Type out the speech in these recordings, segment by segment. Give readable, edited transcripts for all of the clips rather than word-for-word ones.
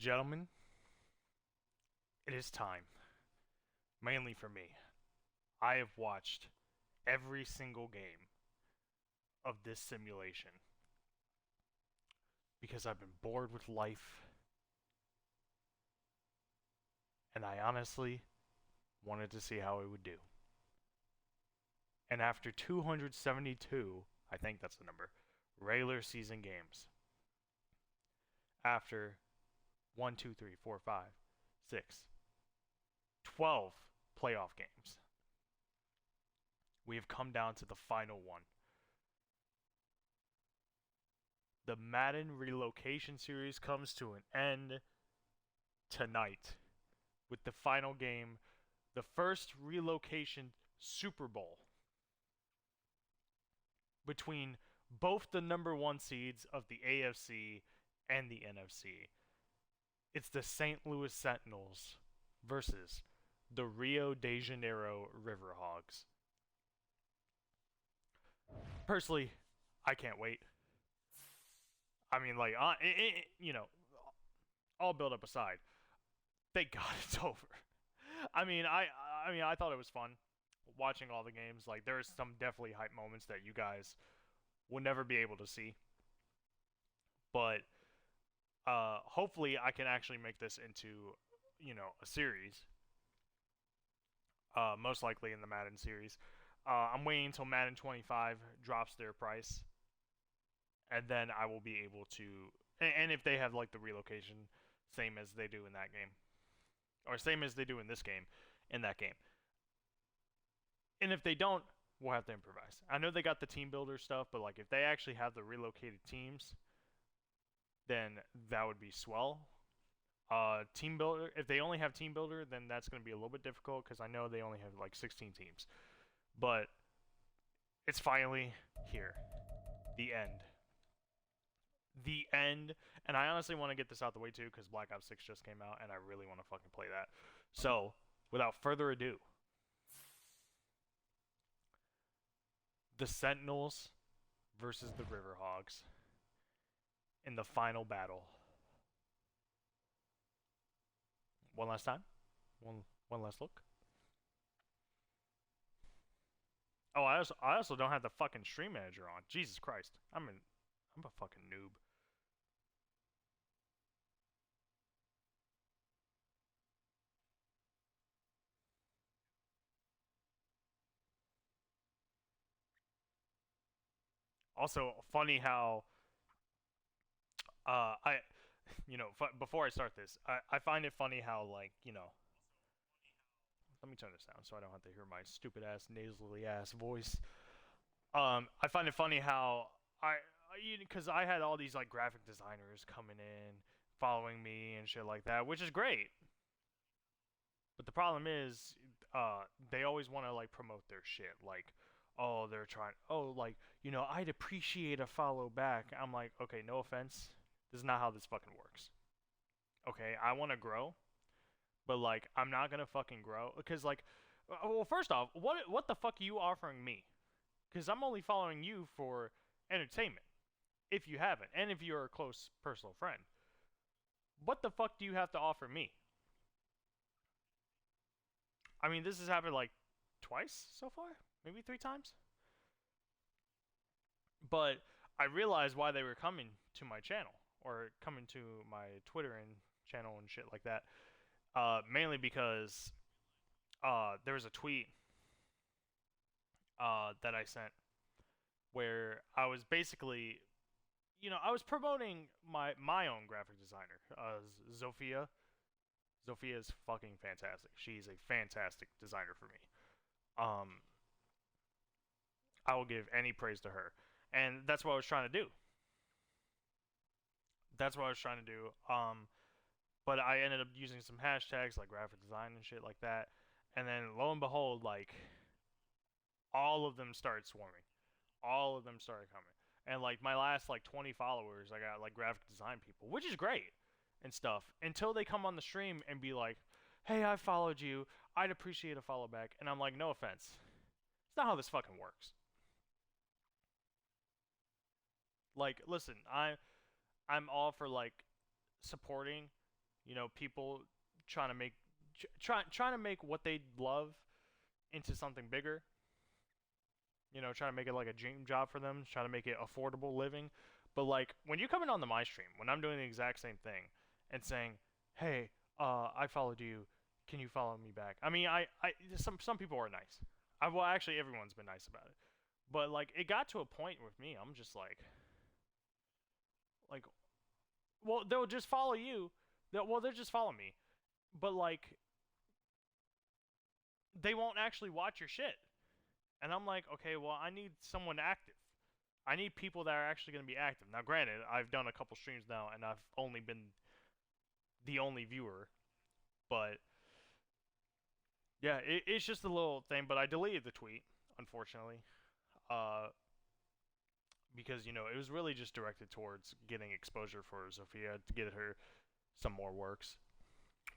Gentlemen, it is time. Mainly for me. I have watched every single game of this simulation because I've been bored with life and I honestly wanted to see how it would do. And after 272, I think that's the number, regular season games, after 1, 2, 3, 4, 5, 6, 12 playoff games, we have come down to the final one. The Madden Relocation series comes to an end tonight with the final game, the first relocation Super Bowl between both the number one seeds of the AFC and the NFC. It's the St. Louis Sentinels versus the Rio de Janeiro Riverhogs. Personally, I can't wait. I mean, like, all build up aside, thank God it's over. I thought it was fun watching all the games. Like, there's some definitely hype moments that you guys will never be able to see. But hopefully, I can actually make this into, a series. Most likely in the Madden series. I'm waiting until Madden 25 drops their price, and then I will be able to. And if they have like the relocation, same as they do in that game, or same as they do in this game, in that game. And if they don't, we'll have to improvise. I know they got the team builder stuff, but like if they actually have the relocated teams, then that would be swell. Team builder. If they only have team builder, then that's going to be a little bit difficult because I know they only have like 16 teams. But it's finally here. The end. The end. And I honestly want to get this out the way too because Black Ops 6 just came out and I really want to fucking play that. So, without further ado, the Sentinels versus the Riverhogs in the final battle. One last time. One last look. Oh, I also don't have the fucking stream manager on. Jesus Christ. I'm a fucking noob. Also, funny how I before I start this, I find it funny how like, let me turn this down so I don't have to hear my stupid ass nasally ass voice. I find it funny how because I had all these like graphic designers coming in, following me and shit like that, which is great. But the problem is, they always want to like promote their shit, like, oh, they're trying, oh, like, I'd appreciate a follow back. I'm like, okay, no offense, this is not how this fucking works. Okay, I want to grow, but like, I'm not gonna fucking grow because like, well, first off, what the fuck are you offering me? Because I'm only following you for entertainment, if you haven't, and if you're a close personal friend. What the fuck do you have to offer me? I mean, this has happened like twice so far, maybe 3 times. But I realized why they were coming to my channel or coming to my Twitter and channel and shit like that. Mainly because there was a tweet that I sent where I was basically, I was promoting my own graphic designer, Zofia. Zofia is fucking fantastic. She's a fantastic designer for me. Um, I will give any praise to her, and that's what I was trying to do. That's what I was trying to do. But I ended up using some hashtags like graphic design and shit like that, and then lo and behold, like all of them started swarming. All of them started coming, and like my last like 20 followers, I got like graphic design people, which is great and stuff. Until they come on the stream and be like, "Hey, I followed you. I'd appreciate a follow back," and I'm like, "No offense, it's not how this fucking works." Like, listen, I'm all for like supporting You know, people trying to make trying to make what they love into something bigger. You know, trying to make it like a dream job for them, trying to make it affordable living. But like when you come in on the my stream, when I'm doing the exact same thing and saying, "Hey, I followed you. Can you follow me back?" I mean, some people are nice. Well, actually, everyone's been nice about it. But like, it got to a point with me. I'm just like, well, they'll just follow you. They'll just follow me. But like, they won't actually watch your shit. And I'm like, okay, well, I need someone active. I need people that are actually going to be active. Now, granted, I've done a couple streams now, and I've only been the only viewer. But yeah, it's just a little thing. But I deleted the tweet, unfortunately, because you know it was really just directed towards getting exposure for Sophia to get her some more works.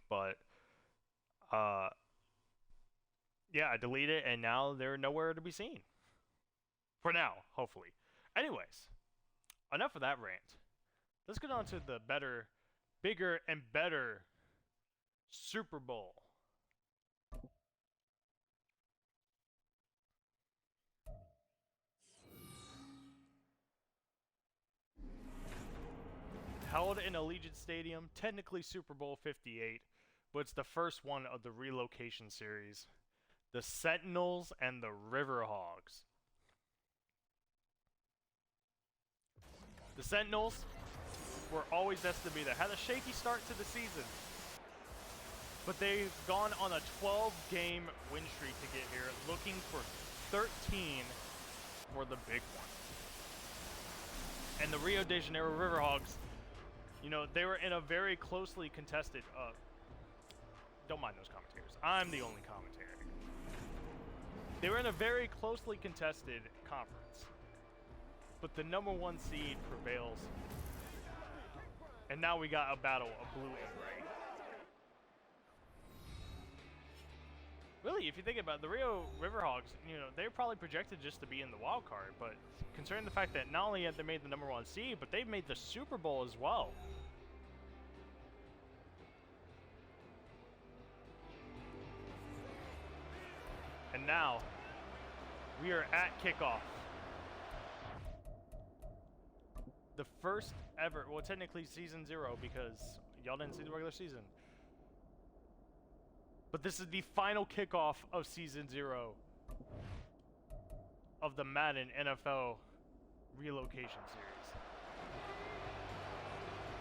But yeah, I deleted it, and now they're nowhere to be seen. For now, hopefully. Anyways, enough of that rant. Let's get on to the better, bigger, and better Super Bowl. Held in Allegiant Stadium, technically Super Bowl 58, but it's the first one of the relocation series. The Sentinels and the Riverhogs. The Sentinels were always destined to be there. Had a shaky start to the season, but they've gone on a 12-game win streak to get here, looking for 13 for the big one. And the Rio de Janeiro Riverhogs, you know, they were in a very closely contested. Don't mind those commentators. I'm the only commentator. They were in a very closely contested conference, but the number 1 seed prevails. And now we got a battle of blue and gray. Really, if you think about it, the Rio Riverhogs, you know, they're probably projected just to be in the wild card, but considering the fact that not only have they made the number 1 seed, but they've made the Super Bowl as well. And now, we are at kickoff. The first ever, well, technically season 0 because y'all didn't see the regular season. But this is the final kickoff of season 0 of the Madden NFL Relocation Series.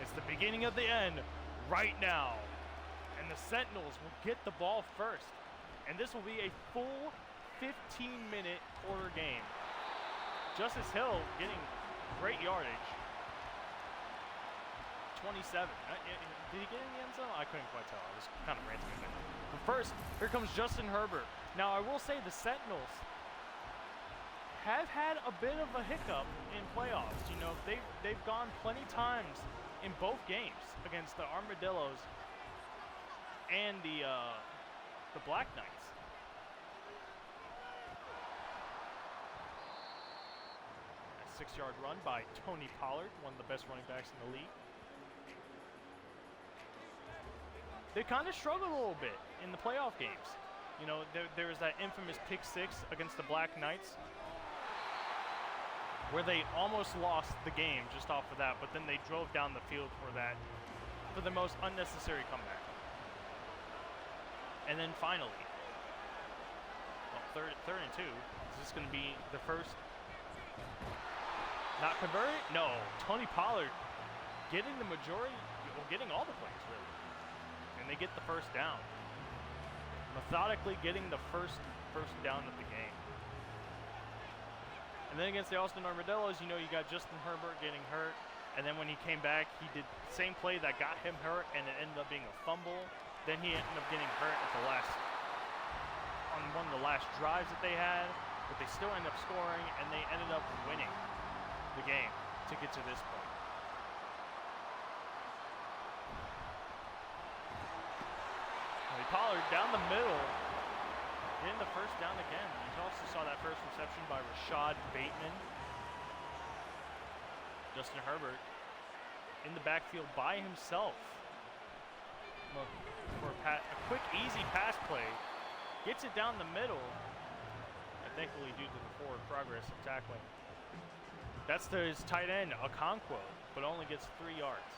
It's the beginning of the end right now. And the Sentinels will get the ball first. And this will be a full 15-minute quarter game. Justice Hill getting great yardage. 27. Did he get in the end zone? I couldn't quite tell. I was kind of ranting a bit. But first, here comes Justin Herbert. Now, I will say the Sentinels have had a bit of a hiccup in playoffs. You know, they've gone plenty times in both games against the Armadillos and the Black Knights. A 6-yard run by Tony Pollard, one of the best running backs in the league. They kind of struggled a little bit in the playoff games. You know, there was that infamous pick 6 against the Black Knights where they almost lost the game just off of that, but then they drove down the field for the most unnecessary comeback. And then finally, well, third and 2. Is this going to be the first? Not converted? No. Tony Pollard getting the majority, well, getting all the plays, really. And they get the first down. Methodically getting the first down of the game. And then against the Austin Armadillos, you know, you got Justin Herbert getting hurt. And then when he came back, he did the same play that got him hurt, and it ended up being a fumble. Then he ended up getting hurt at on one of the last drives that they had, but they still ended up scoring, and they ended up winning the game to get to this point. Pollard down the middle, getting the first down again. You also saw that first reception by Rashad Bateman. Justin Herbert in the backfield by himself. for a quick, easy pass play. Gets it down the middle. And thankfully, due to the forward progress of tackling, that's to his tight end, Okonkwo, but only gets 3 yards.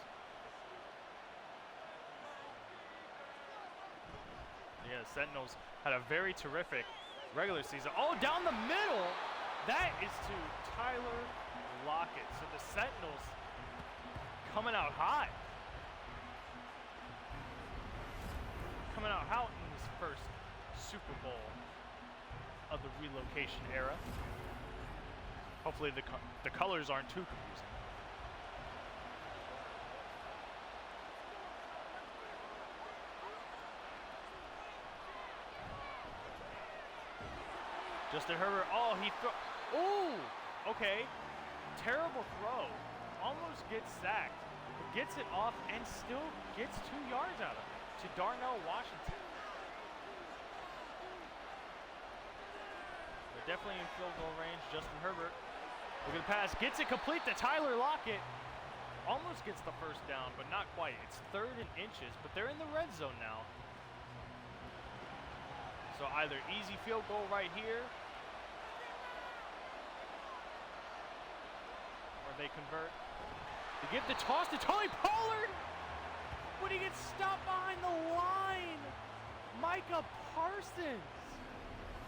Yeah, Sentinels had a very terrific regular season. Oh, down the middle! That is to Tyler Lockett. So the Sentinels coming out hot. Coming out hot in this first Super Bowl of the relocation era. Hopefully the colors aren't too confusing. Justin Herbert, oh, ooh, okay. Terrible throw. Almost gets sacked. But gets it off and still gets 2 yards out of it to Darnell Washington. They're definitely in field goal range. Justin Herbert, look at the pass, gets it complete to Tyler Lockett. Almost gets the first down, but not quite. It's 3rd and inches, but they're in the red zone now. So either easy field goal right here, or they convert. They give the toss to Tony Pollard, but he gets stopped behind the line. Micah Parsons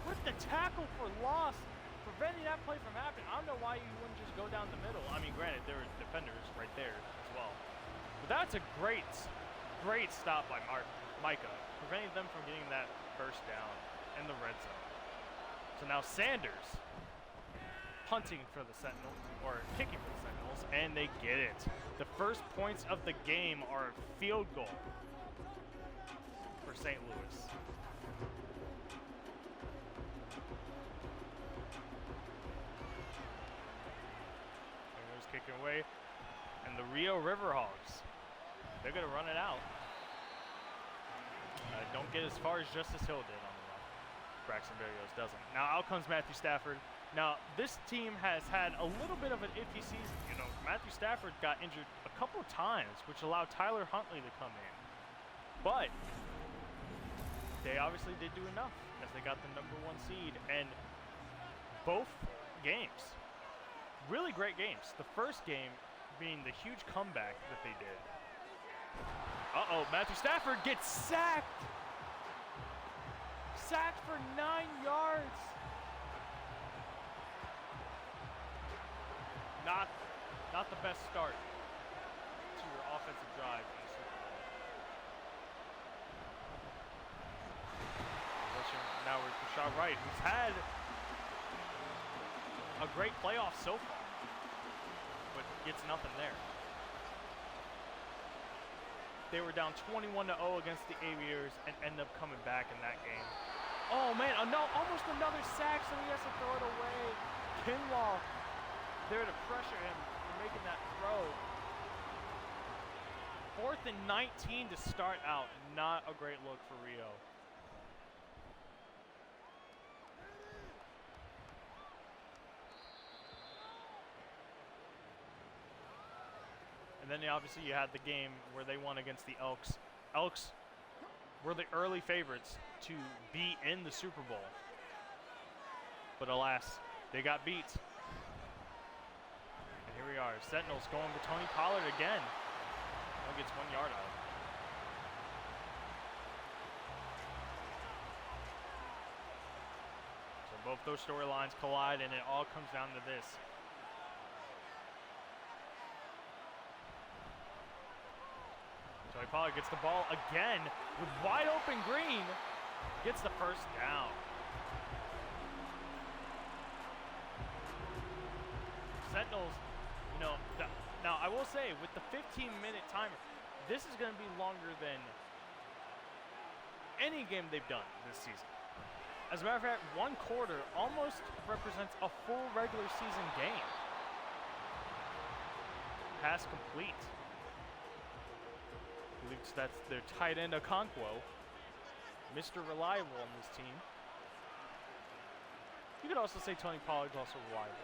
with the tackle for loss, preventing that play from happening. I don't know why you wouldn't just go down the middle. I mean, granted, there were defenders right there as well. But that's a great stop by Micah, preventing them from getting that first down in the red zone. So now Sanders punting for the Sentinels, or kicking for the Sentinels, and they get it. The first points of the game are a field goal for St. Louis. Sentinels kicking away, and the Rio Riverhawks, they're gonna run it out. Don't get as far as Justice Hill did on the run. Braxton Berrios doesn't. Now out comes Matthew Stafford. Now this team has had a little bit of an iffy season. You know, Matthew Stafford got injured a couple of times, which allowed Tyler Huntley to come in. But they obviously did do enough as they got the #1 seed. And both games, really great games. The first game being the huge comeback that they did. Uh-oh, Matthew Stafford gets sacked. Sacked for 9 yards. Not the best start to your offensive drive in the Super Bowl. Now we're Rashad Wright, who's had a great playoff so far, but gets nothing there. They were down 21-0 against the Aviators and end up coming back in that game. Oh man, almost another sack, so he has to throw it away. Kinlaw there to pressure him for making that throw. 4th and 19 to start out. Not a great look for Rio. And then obviously you had the game where they won against the Elks. Elks were the early favorites to be in the Super Bowl. But alas, they got beat. And here we are, Sentinels going with Tony Pollard again. Now gets 1 yard out of it. So both those storylines collide, and it all comes down to this. Tony Pollard gets the ball again with wide open Green. Gets the first down. Sentinels, you know, now I will say with the 15-minute timer, this is going to be longer than any game they've done this season. As a matter of fact, 1 quarter almost represents a full regular season game. Pass complete. I believe that's their tight end Okonkwo, Mr. Reliable on this team. You could also say Tony Pollard's also reliable.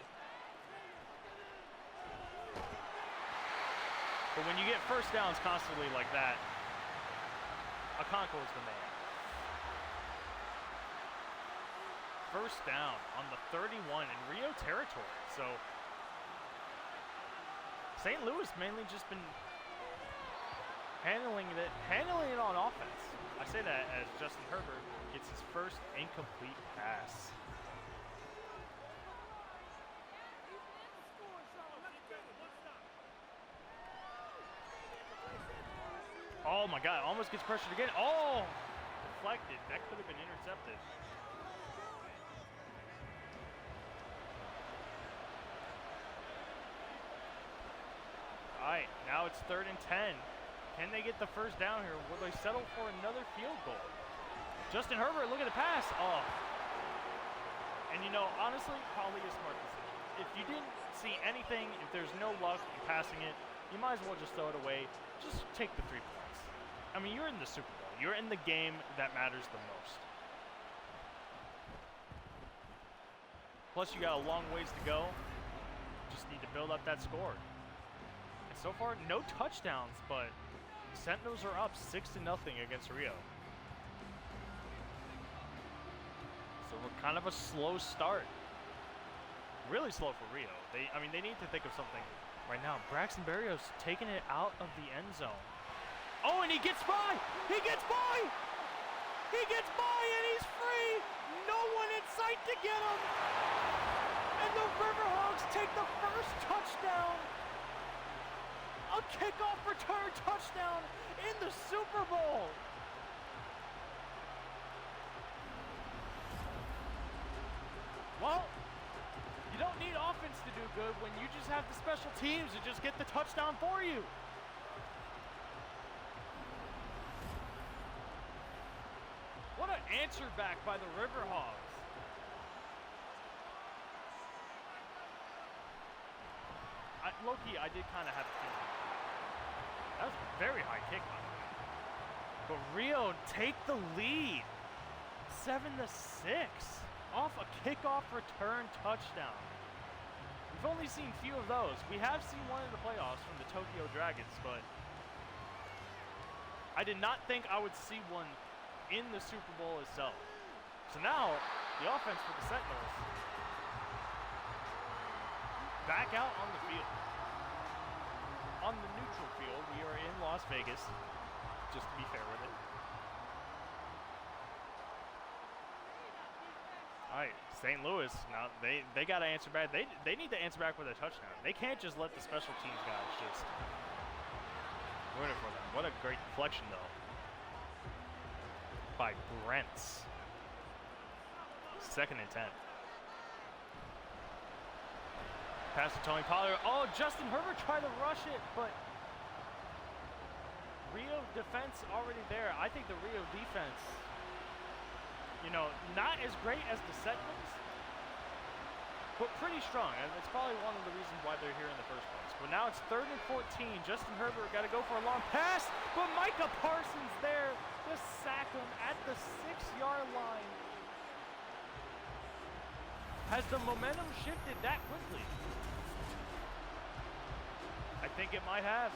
But when you get first downs constantly like that, Akonko is the man. First down on the 31 in Rio territory. So St. Louis mainly just been handling it on offense. I say that as Justin Herbert gets his first incomplete pass. Oh my God, almost gets pressured again. Oh, deflected. That could have been intercepted. All right, now it's 3rd and 10. Can they get the first down here? Will they settle for another field goal? Justin Herbert, look at the pass. Oh. And you know, honestly, probably a smart decision. If you didn't see anything, if there's no luck in passing it, you might as well just throw it away. Just take the 3 points. I mean, you're in the Super Bowl. You're in the game that matters the most. Plus, you got a long ways to go. Just need to build up that score. And so far, no touchdowns, but Sentinels are up 6-0 against Rio. So we're kind of a slow start. Really slow for Rio. They need to think of something right now. Braxton Berrios taking it out of the end zone. Oh, and he gets by! He gets by! He gets by and he's free! No one in sight to get him! And the Riverhawks take the first touchdown! A kickoff return touchdown in the Super Bowl! Well, you don't need offense to do good when you just have the special teams to just get the touchdown for you. What an answer back by the Riverhawks. Low-key, I did kind of have a feeling. That was a very high kick, by the way. But Rio take the lead. 7-6 off a kickoff return touchdown. We've only seen few of those. We have seen one in the playoffs from the Tokyo Dragons, but I did not think I would see one in the Super Bowl itself. So now, the offense for the Sentinels back out on the field. On the neutral field, we are in Las Vegas, just to be fair with it. All right, St. Louis, now they got to answer back. They need to answer back with a touchdown. They can't just let the special teams guys just ruin it for them. What a great deflection, though, by Brents. 2nd and 10. Pass to Tony Pollard. Oh, Justin Herbert tried to rush it, but Rio defense already there. I think the Rio defense, you know, not as great as the Sentinels, but pretty strong. And it's probably one of the reasons why they're here in the first place. But now it's 3rd and 14. Justin Herbert got to go for a long pass, but Micah Parsons there to sack him at the 6-yard line. Has the momentum shifted that quickly? I think it might have.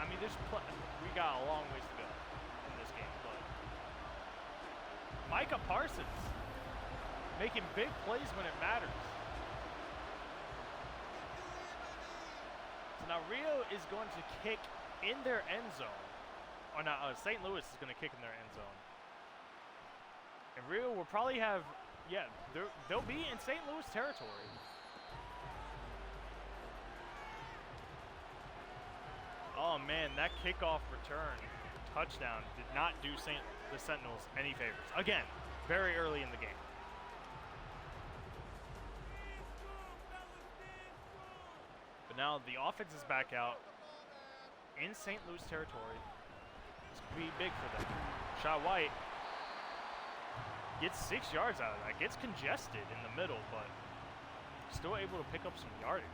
I mean, we got a long ways to go in this game, but Micah Parsons making big plays when it matters. So now Rio is going to kick in their end zone. Or not, St. Louis is going to kick in their end zone. And Rio will probably have, yeah, they'll be in St. Louis territory. Oh man, that kickoff return touchdown did not do the Sentinels any favors. Again, very early in the game. But now the offense is back out in St. Louis territory. This could be big for them. Shot White gets 6 yards out of that. Gets congested in the middle, but still able to pick up some yardage.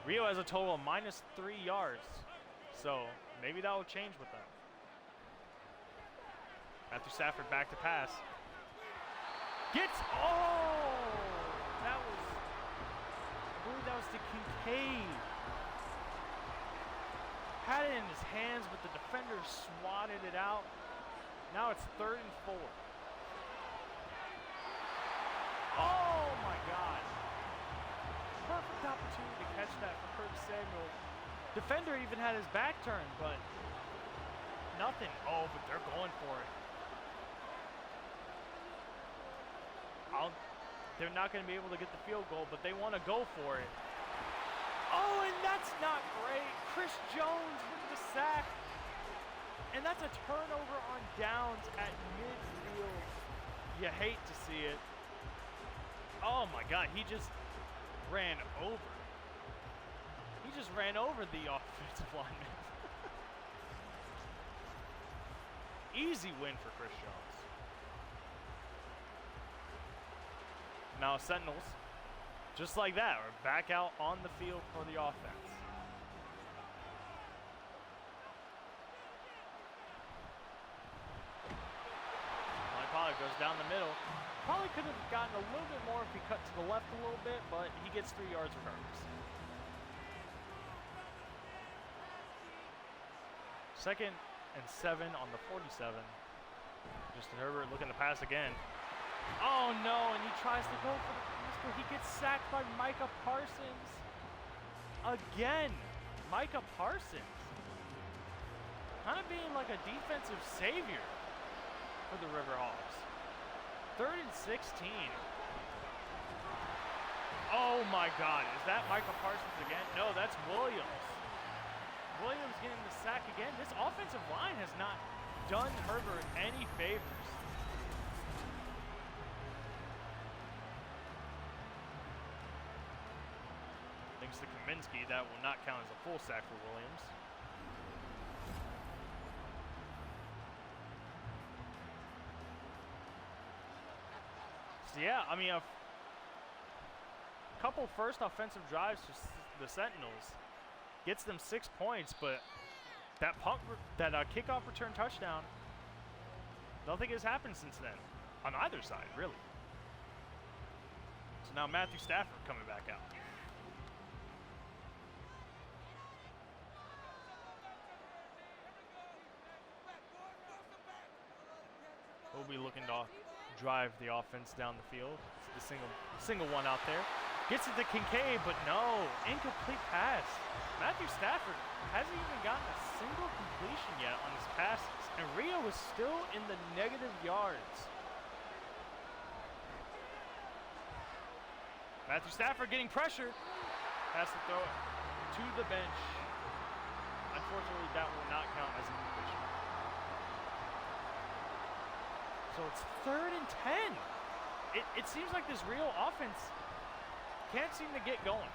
Rio has a total of -3 yards, so maybe that will change with them. Matthew Stafford back to pass. I believe that was to Kincaid. had it in his hands, but the defender swatted it out. Now it's 3rd and 4. Oh my God. Perfect opportunity to catch that for Curtis Samuel. Defender even had his back turned, but nothing. Oh, but they're going for it. They're not going to be able to get the field goal, but they want to go for it. Oh, and that's not great. Chris Jones with the sack. And that's a turnover on downs at midfield. You hate to see it. Oh my God, he just ran over. He just ran over the offensive lineman. Easy win for Chris Jones. Now Sentinels, just like that, are back out on the field for the offense. Pollard goes down the middle. Probably could have gotten a little bit more if he cut to the left a little bit, but he gets 3 yards regardless. 2nd and 7 on the 47. Justin Herbert looking to pass again. Oh no, and he tries to go for the pass, but he gets sacked by Micah Parsons. Again, Micah Parsons. Kind of being like a defensive savior for the Riverhawks. 3rd and 16. Oh my God, is that Micah Parsons again? No, that's Williams. Williams getting the sack again. This offensive line has not done Herbert any favors. Thanks to Kaminsky, that will not count as a full sack for Williams. So yeah, I mean, a couple first offensive drives for the Sentinels gets them 6 points, but that kickoff return touchdown, nothing has happened since then on either side, really. So now Matthew Stafford coming back out. We'll be looking to drive the offense down the field. It's the single one out there. Gets it to Kincaid, but no, incomplete pass. Matthew Stafford hasn't even gotten a single completion yet on his passes, and Rio is still in the negative yards. Matthew Stafford getting pressure. Has to throw it to the bench. Unfortunately, that will not count as a completion. So it's 3rd and 10. It seems like this Rio offense can't seem to get going.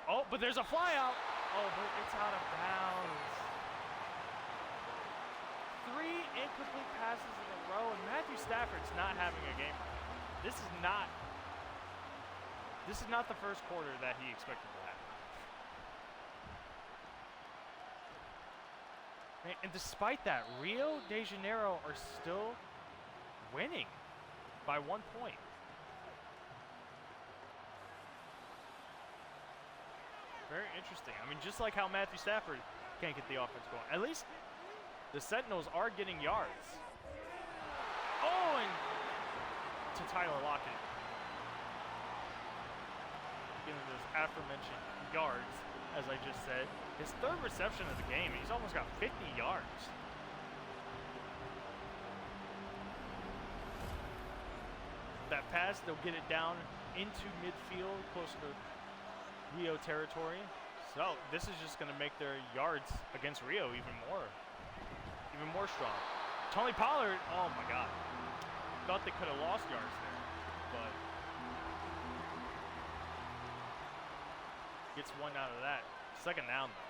Oh, but there's a fly out. Oh, but it's out of bounds. 3 incomplete passes in a row, and Matthew Stafford's not having a game right now. This is not the first quarter that he expected to have. And despite that, Rio de Janeiro are still winning by 1 point. Very interesting. I mean, just like how Matthew Stafford can't get the offense going. At least the Sentinels are getting yards. Oh, and to Tyler Lockett. Getting those aforementioned yards, as I just said. His 3rd reception of the game, he's almost got 50 yards. That pass, they'll get it down into midfield, closer to Rio territory. So this is just going to make their yards against Rio even more strong. Tony Pollard, oh my God. Thought they could have lost yards there, but gets 1 out of that. 2nd down though.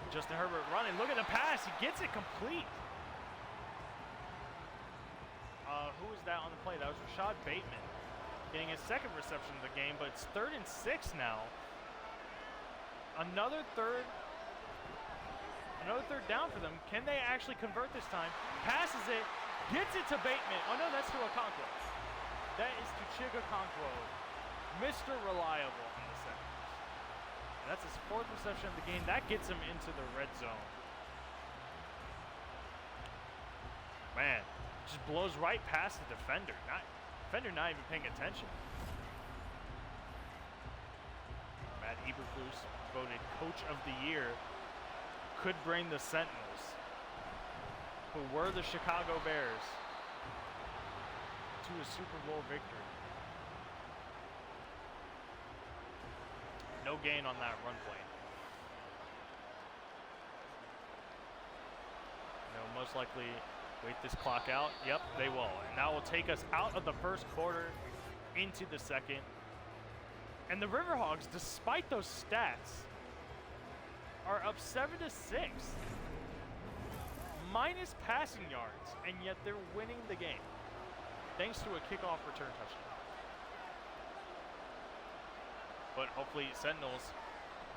Justin Herbert running, look at the pass, he gets it complete. Who was that on the play? That was Rashad Bateman getting his 2nd reception of the game, but it's 3rd and 6 now. Another third down for them. Can they actually convert this time? Passes it, gets it to Bateman. Oh no, that's to Okonkwo. That is to Chigakonkwo, Mr. Reliable on the Sentinels. That's his 4th reception of the game. That gets him into the red zone. Man, just blows right past the defender. Defender not even paying attention. Matt Eberflus, voted Coach of the Year, could bring the Sentinels, who were the Chicago Bears, to a Super Bowl victory. No gain on that run play. They'll most likely wait this clock out. Yep, they will. And that will take us out of the first quarter into the second. And the Riverhawks, despite those stats, are up 7-6. Minus passing yards, and yet they're winning the game. Thanks to a kickoff return touchdown. But hopefully Sentinels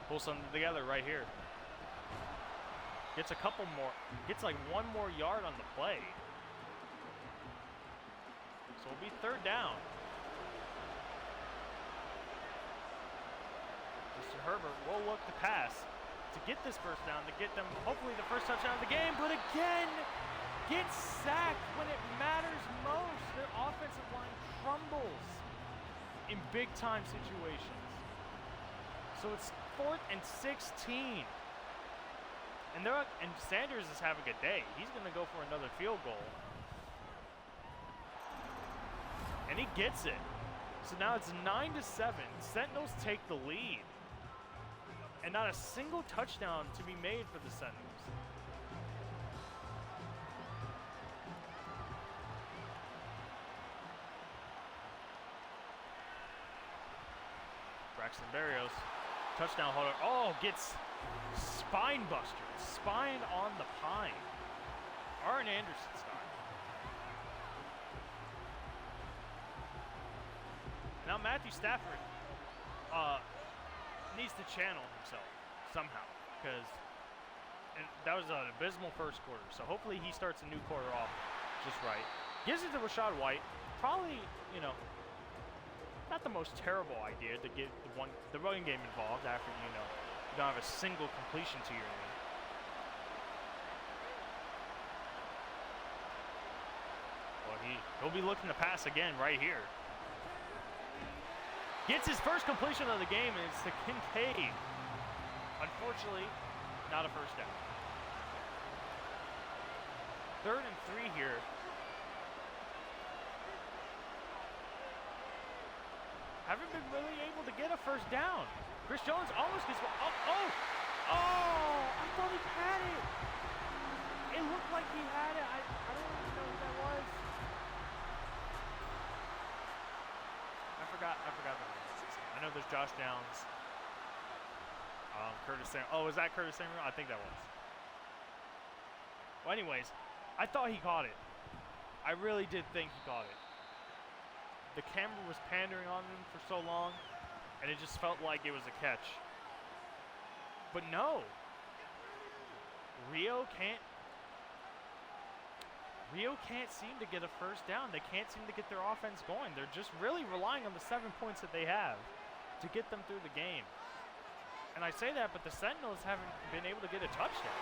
pull something together right here. Gets a couple more, gets like 1 more yard on the play. So it'll be 3rd down. Mr. Herbert will look to pass to get this first down, to get them hopefully the first touchdown of the game, but again, gets sacked when it matters most. Their offensive line crumbles in big time situations. So it's 4th and 16. And Sanders is having a day. He's going to go for another field goal. And he gets it. So now it's 9-7. Sentinels take the lead. And not a single touchdown to be made for the Sentinels. Braxton Berrios, touchdown holder. Oh, gets spine buster. Spine on the pine. Arn Anderson style. Now Matthew Stafford needs to channel himself somehow, because that was an abysmal first quarter. So hopefully he starts a new quarter off just right. Gives it to Rachaad White. Probably, not the most terrible idea to get the running game involved after you don't have a single completion to your name. Well, he'll be looking to pass again right here. Gets his first completion of the game, and it's to Kincaid. Unfortunately, not a first down. 3rd and 3 here. Haven't been really able to get a first down. Chris Jones almost gets one. Oh! I thought he had it. It looked like he had it. I don't even know what that was. I forgot the name. I know there's Josh Downs. Curtis Samuel. Oh, was that Curtis Samuel? I think that was. Well, anyways, I thought he caught it. I really did think he caught it. The camera was pandering on him for so long, and it just felt like it was a catch. But no. Rio can't seem to get a first down. They can't seem to get their offense going. They're just really relying on the 7 points that they have to get them through the game. And I say that, but the Sentinels haven't been able to get a touchdown,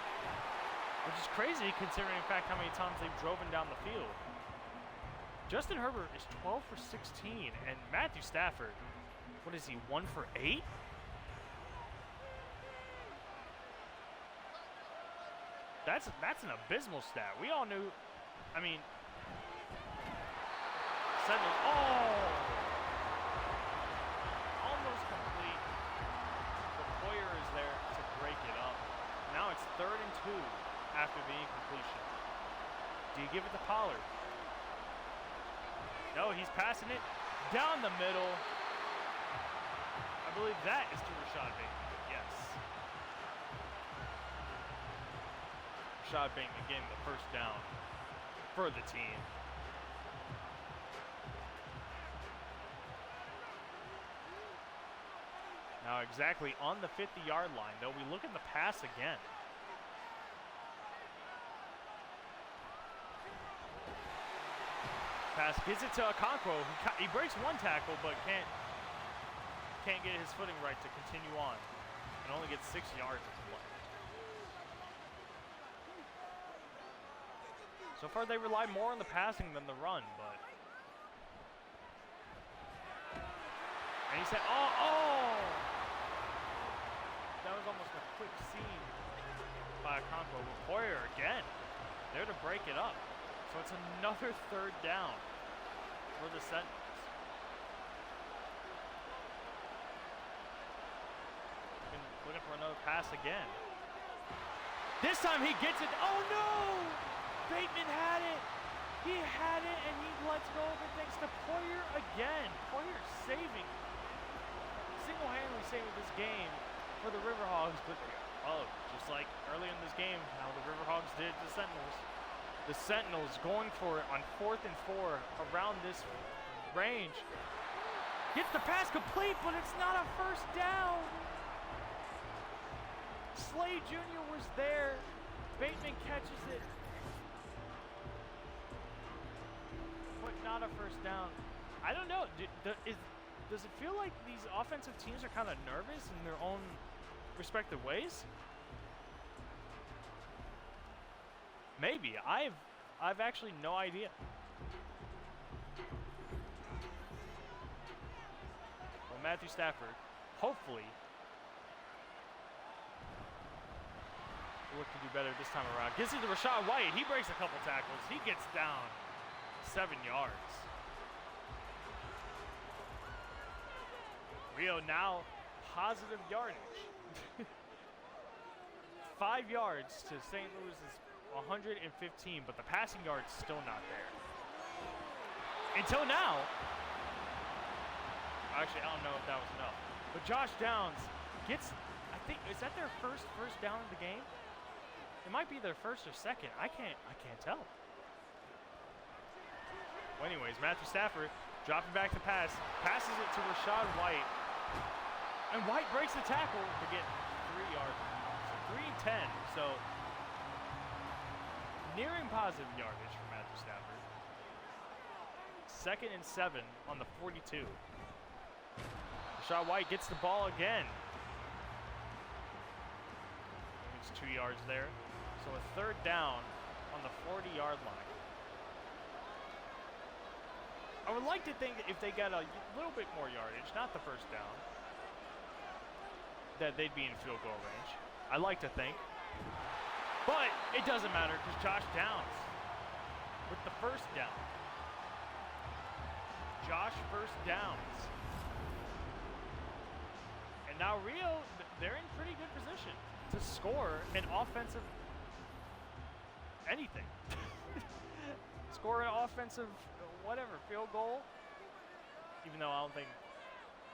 which is crazy considering, in fact, how many times they've driven down the field. Justin Herbert is 12 for 16, and Matthew Stafford, what is he, 1 for 8? That's an abysmal stat. We all knew, Sentinels, almost complete. But Poyer is there to break it up. Now it's 3rd and 2 after the incompletion. Do you give it to Pollard? No, he's passing it down the middle. I believe that is to Rashad Bateman. Yes. Rashad Bateman getting the first down for the team. Now exactly on the 50-yard line, they'll be looking to pass again. Pass gets it to Okonkwo. He breaks one tackle, but can't get his footing right to continue on. and only gets 6 yards of play. So far, they rely more on the passing than the run, but. And he said, oh! That was almost a quick scene by Okonkwo. But Poyer again, there to break it up. So it's another 3rd down for the Sentinels. Looking for another pass again. This time he gets it. Oh no! Bateman had it. He had it and he lets go of it thanks to Poyer again. Poyer saving, single-handedly saving this game for the Riverhogs. But just like early in this game, how the Riverhogs did the Sentinels. The Sentinels going for it on 4th and 4 around this range. Gets the pass complete, but it's not a first down. Slade Jr. was there. Bateman catches it. But not a first down. I don't know. Does it feel like these offensive teams are kind of nervous in their own respective ways? Maybe. I've actually no idea. Well, Matthew Stafford, hopefully, look to do better this time around. Gives it to Rachaad White. He breaks a couple tackles. He gets down 7 yards. Rio now positive yardage. 5 yards to St. Louis's 115, but the passing yard's still not there. Until now. Actually, I don't know if that was enough. But Josh Downs gets, I think, is that their first down of the game? It might be their first or second. I can't tell. Well, anyways, Matthew Stafford dropping back to pass, passes it to Rachaad White, and White breaks the tackle to get 3 yards. So 3 and 10. So nearing positive yardage for Matthew Stafford. 2nd and 7 on the 42. Rachaad White gets the ball again. It's 2 yards there. So a 3rd down on the 40-yard line. I would like to think that if they got a little bit more yardage, not the first down, that they'd be in field goal range. I like to think. But it doesn't matter because Josh Downs with the first down. Josh first downs. And now Rio, they're in pretty good position to score an offensive anything. Score an offensive whatever, field goal. Even though I don't think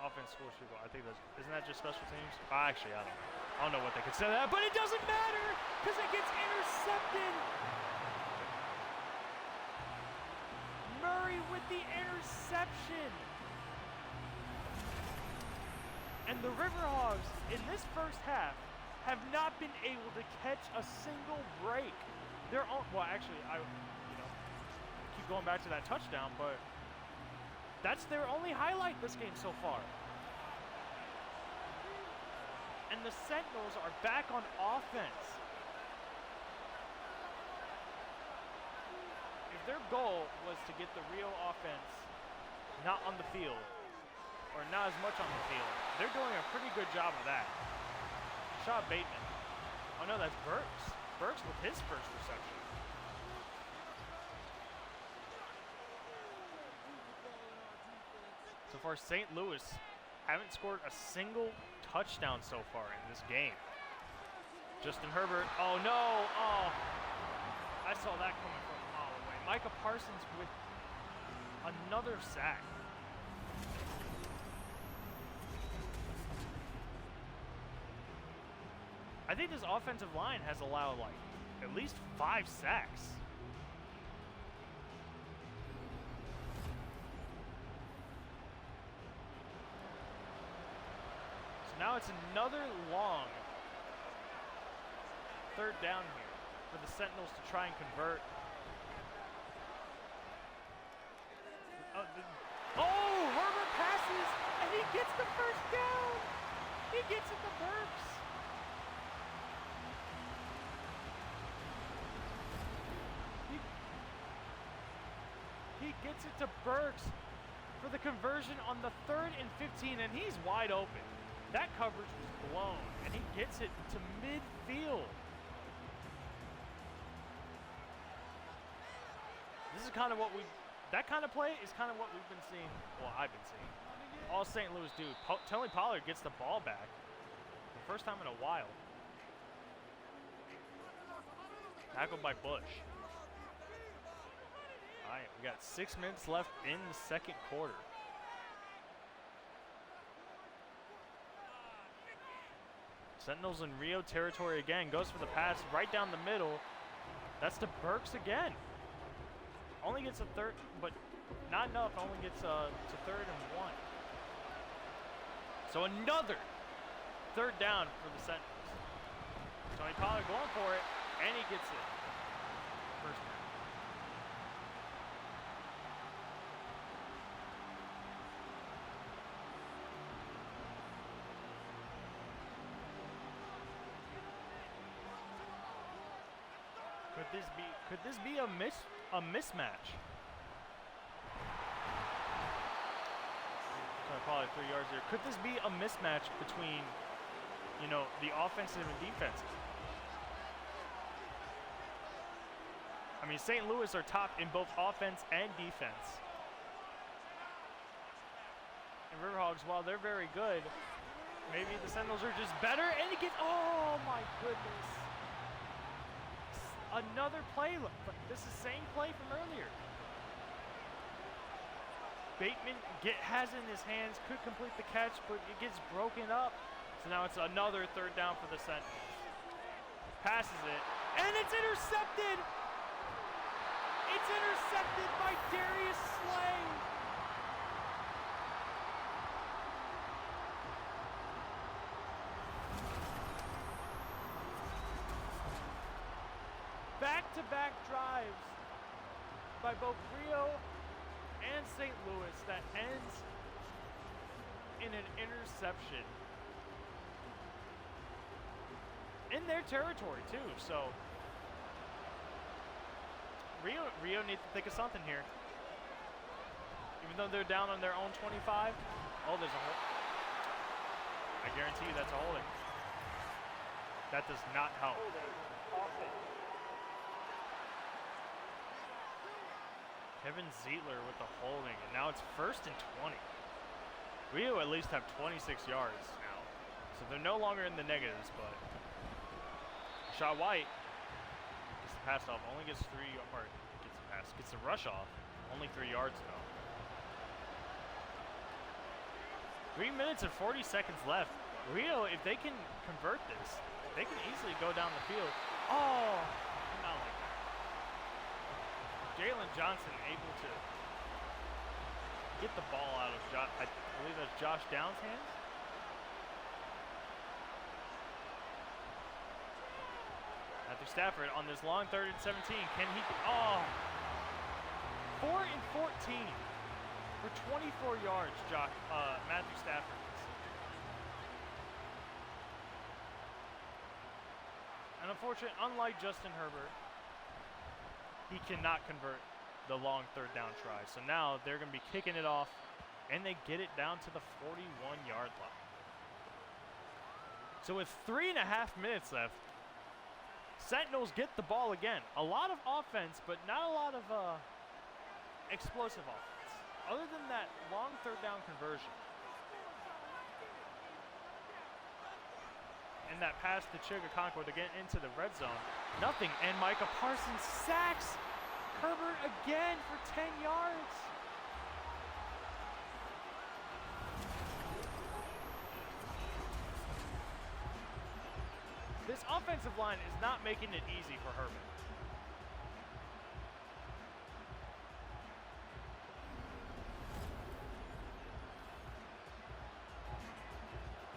offense scores field goal. I think isn't that just special teams? Actually, I don't know. I don't know what they consider that, but it doesn't matter because it gets intercepted. Murray with the interception. And the Riverhogs in this first half have not been able to catch a single break. They're on, well, actually, I keep going back to that touchdown, but that's their only highlight this game so far. And the Sentinels are back on offense. If their goal was to get the real offense not on the field, or not as much on the field, they're doing a pretty good job of that. Rashad Bateman. Oh no, that's Burks. Burks with his first reception. So far, St. Louis haven't scored a single touchdown so far in this game. Justin Herbert, oh no, oh. I saw that coming from a mile away. Micah Parsons with another sack. I think this offensive line has allowed like at least 5 sacks. So now it's another long 3rd down here for the Sentinels to try and convert. Oh, Herbert passes and he gets the first down. He gets it to Burks. gets it to Burks for the conversion on the 3rd and 15, and he's wide open. That coverage was blown, and he gets it to midfield. This is kind of what that kind of play is kind of what we've been seeing. Well, I've been seeing. All St. Louis do. Tony Pollard gets the ball back. The first time in a while. Tackled by Bush. All right, we got 6 minutes left in the second quarter. Sentinels in Rio territory again. Goes for the pass right down the middle. That's to Burks again. Only gets a third, but not enough. Only gets to 3rd and 1. So another 3rd down for the Sentinels. Tony Pollard going for it, and he gets it. First down. Could this be a mismatch? So probably 3 yards there. Could this be a mismatch between, you know, the offensive and defensive? I mean, St. Louis are top in both offense and defense. And Riverhogs, while they're very good, maybe the Sentinels are just better. And it gets, oh my goodness. Another play, but this is the same play from earlier. Bateman has it in his hands, could complete the catch, but it gets broken up. So now it's another 3rd down for the Sentinels. Passes it, and it's intercepted! It's intercepted by Darius Slay! Back-to-back drives by both Rio and St. Louis that ends in an interception in their territory too. So Rio needs to think of something here. Even though they're down on their own 25. Oh, there's a hold. I guarantee you that's a holding. That does not help. Kevin Zietler with the holding, and now it's 1st and 20. Rio at least have 26 yards now, so they're no longer in the negatives, but Shaw White gets the pass off, only gets 3, or gets the rush off, only 3 yards though. 3 minutes and 40 seconds left. Rio, if they can convert this, they can easily go down the field. Oh, not like that. Jalen Johnson able to get the ball out of I believe that's Josh Downs' hands. Matthew Stafford on this long 3rd and 17. Can he? Oh, 4 and 14 for 24 yards. Matthew Stafford. And unfortunately, unlike Justin Herbert, he cannot convert the long 3rd down try. So now they're going to be kicking it off, and they get it down to the 41-yard line. So with 3.5 minutes left, Sentinels get the ball again. A lot of offense, but not a lot of explosive offense. Other than that long 3rd down conversion. And that pass to Chigakonkwo to get into the red zone. Nothing. And Micah Parsons sacks Herbert again for 10 yards. This offensive line is not making it easy for Herbert.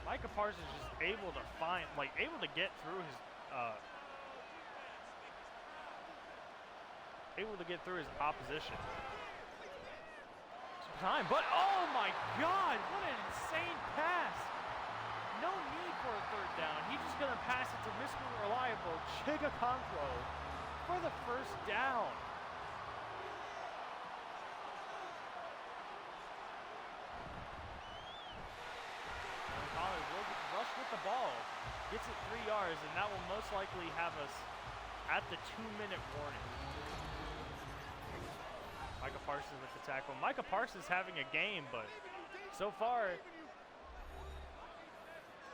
Micah Parsons is just able to able to get through his opposition. Time, but oh my God, what an insane pass! No need for a 3rd down. He's just gonna pass it to Mr. Reliable Chigakonkwo for the 1st down. with the ball. Gets it 3 yards, and that will most likely have us at the 2-minute warning. Micah Parsons with the tackle. Micah Parsons having a game, but so far,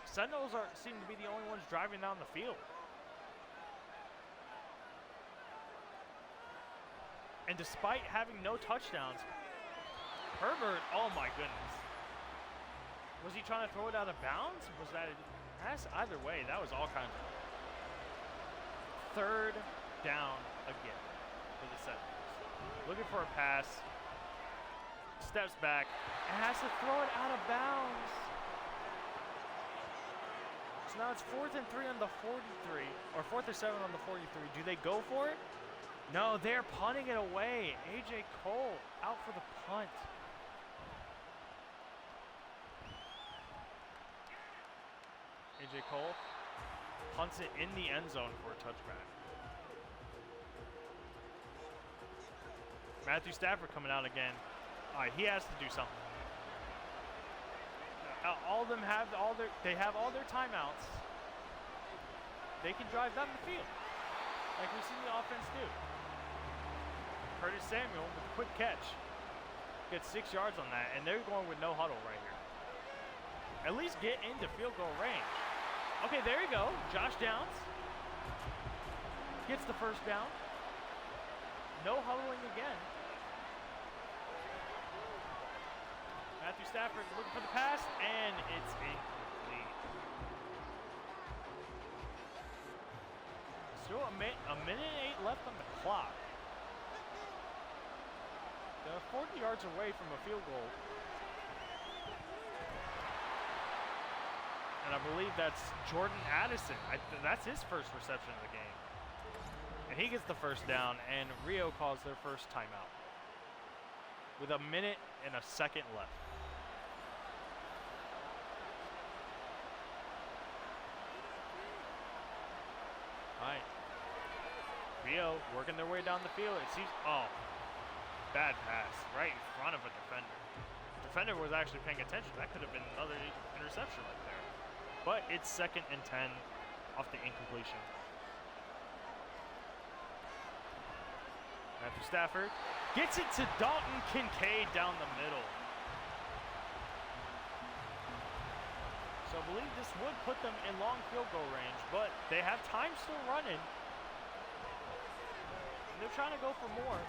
Sentinels seem to be the only ones driving down the field. And despite having no touchdowns, Herbert, oh my goodness. Was he trying to throw it out of bounds? Was that a pass? Either way, that was all kinds of. 3rd down again for the Sentinels. Looking for a pass. Steps back and has to throw it out of bounds. So now it's 4th and 3 on the 43, or 4th and 7 on the 43. Do they go for it? No, they're punting it away. AJ Cole out for the punt. AJ Cole punts it in the end zone for a touchback. Matthew Stafford coming out again. All right, he has to do something. All of them have all their timeouts. They can drive down the field, like we've seen the offense do. Curtis Samuel with a quick catch. Gets 6 yards on that, and they're going with no huddle right here. At least get into field goal range. Okay, there you go. Josh Downs gets the first down. No huddling again. Matthew Stafford looking for the pass, and it's incomplete. Still a minute and 8 left on the clock. They're 40 yards away from a field goal. And I believe that's Jordan Addison. That's his first reception of the game. And he gets the first down, and Rio calls their first timeout with a minute and a second left. All right. Rio working their way down the field. It seems, oh, bad pass right in front of a defender. Defender was actually paying attention. That could have been another interception right there. But it's 2nd and 10 off the incompletion. Matthew Stafford gets it to Dalton Kincaid down the middle. So I believe this would put them in long field goal range, but they have time still running. And they're trying to go for more.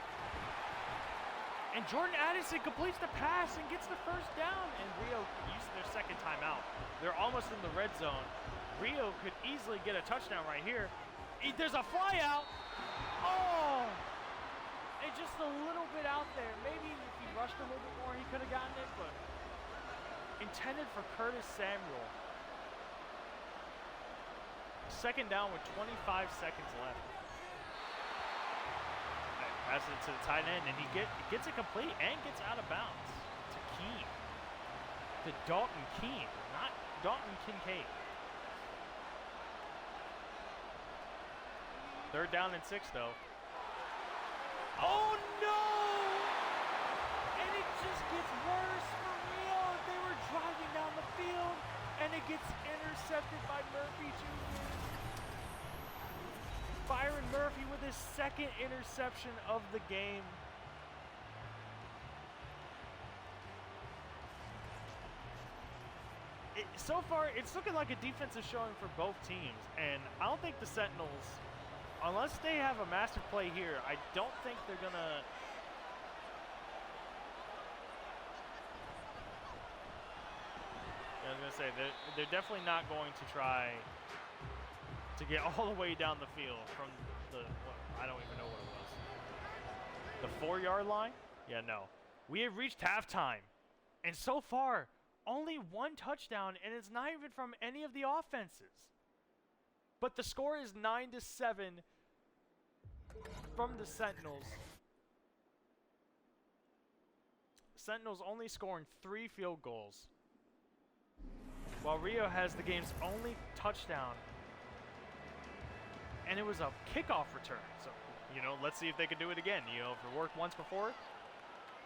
And Jordan Addison completes the pass and gets the first down. And Rio uses their second timeout. They're almost in the red zone. Rio could easily get a touchdown right here. There's a fly out. Oh! And just a little bit out there. Maybe if he rushed a little bit more, he could have gotten it, but intended for Curtis Samuel. 2nd down with 25 seconds left. Passes it to the tight end, and he gets it complete and gets out of bounds to Keene. To Dalton Keene, not Dalton Kincaid. 3rd down and 6, though. Oh, no! And it just gets worse for Rio. They were driving down the field, and it gets intercepted by Murphy Jr. Byron Murphy with his 2nd interception of the game. So far, it's looking like a defensive showing for both teams, and I don't think the Sentinels, unless they have a massive play here, I don't think they're gonna. I was gonna say they're definitely not going to try to get all the way down the field from I don't even know what it was. The 4-yard line? Yeah, no. We have reached halftime, and so far, only 1 touchdown, and it's not even from any of the offenses. But the score is 9-7 from the Sentinels. Sentinels only scoring 3 field goals, while Rio has the game's only touchdown. And it was a kickoff return. So, let's see if they can do it again. If it worked once before,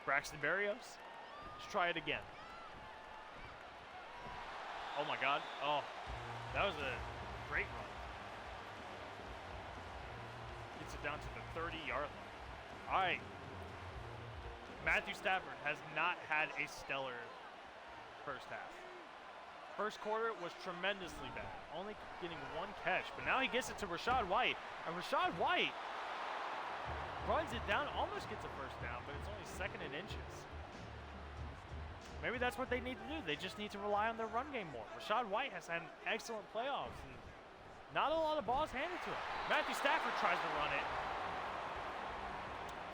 Braxton Berrios, let's try it again. Oh my God. Oh, That was a great run. Gets it down to the 30-yard line. All right. Matthew Stafford has not had a stellar first half. First quarter was tremendously bad, only getting one catch, but now he gets it to Rachaad White, and Rachaad White runs it down, almost gets a first down, but it's only second and inches. Maybe that's what they need to do. They just need to rely on their run game more. Rachaad White has had an excellent playoffs, and not a lot of balls handed to him. Matthew Stafford tries to run it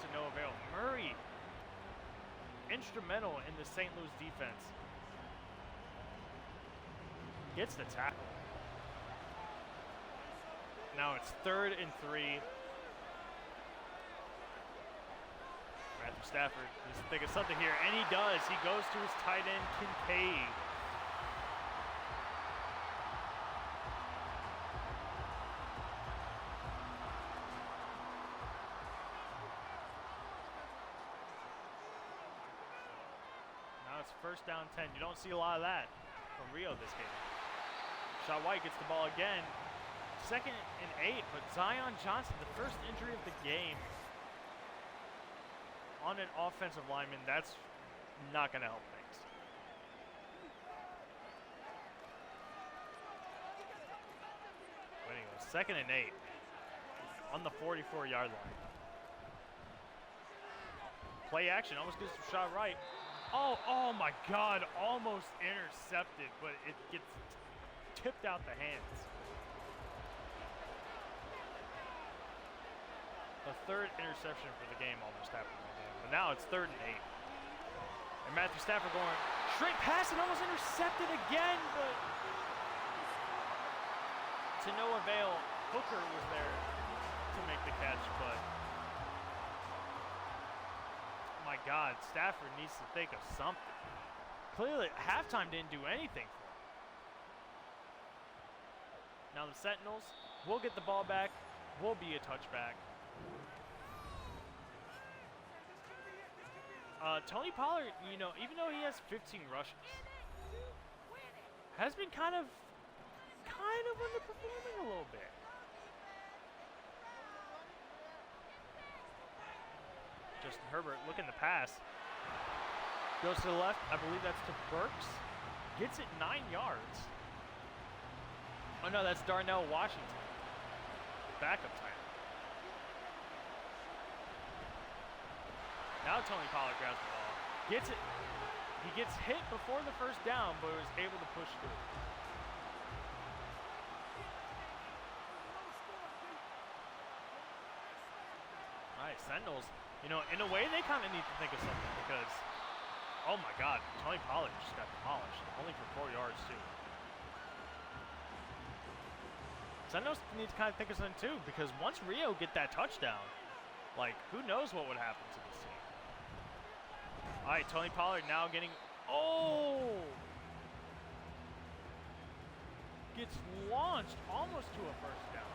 to no avail. Murray, instrumental in the St. Louis defense, gets the tackle. Now it's 3rd and 3. Matthew Stafford needs to think of something here, and he does. He goes to his tight end, Kincaid. Now it's 1st down 10. You don't see a lot of that from Rio this game. Rachaad White gets the ball again. 2nd and 8, but Zion Johnson, the first injury of the game on an offensive lineman, that's not going to help things. But anyway, 2nd and 8 on the 44-yard line. Play action, almost gets to Rachaad White. Oh my God, almost intercepted, but it gets tipped out the hands. The 3rd interception for the game almost happened right there. But now it's 3rd and 8. And Matthew Stafford going straight past and almost intercepted again, but to no avail. Hooker was there to make the catch, but my God, Stafford needs to think of something. Clearly, halftime didn't do anything for him. Now the Sentinels will get the ball back, will be a touchback. Tony Pollard, you know, even though he has 15 rushes, has been kind of underperforming a little bit. Justin Herbert looking to pass. Goes to the left. I believe that's to Burks. Gets it 9 yards. Oh no, that's Darnell Washington. Backup tight end. Now Tony Pollard grabs the ball. Gets it. He gets hit before the first down, but was able to push through. All right, Sentinels. You know, in a way, they kind of need to think of something because, oh my God, Tony Pollard just got demolished. Only for 4 yards, too. Sentinels need to kind of think of something, too, because once Rio get that touchdown, like, who knows what would happen to this team. All right, Tony Pollard now getting, gets launched almost to a first down.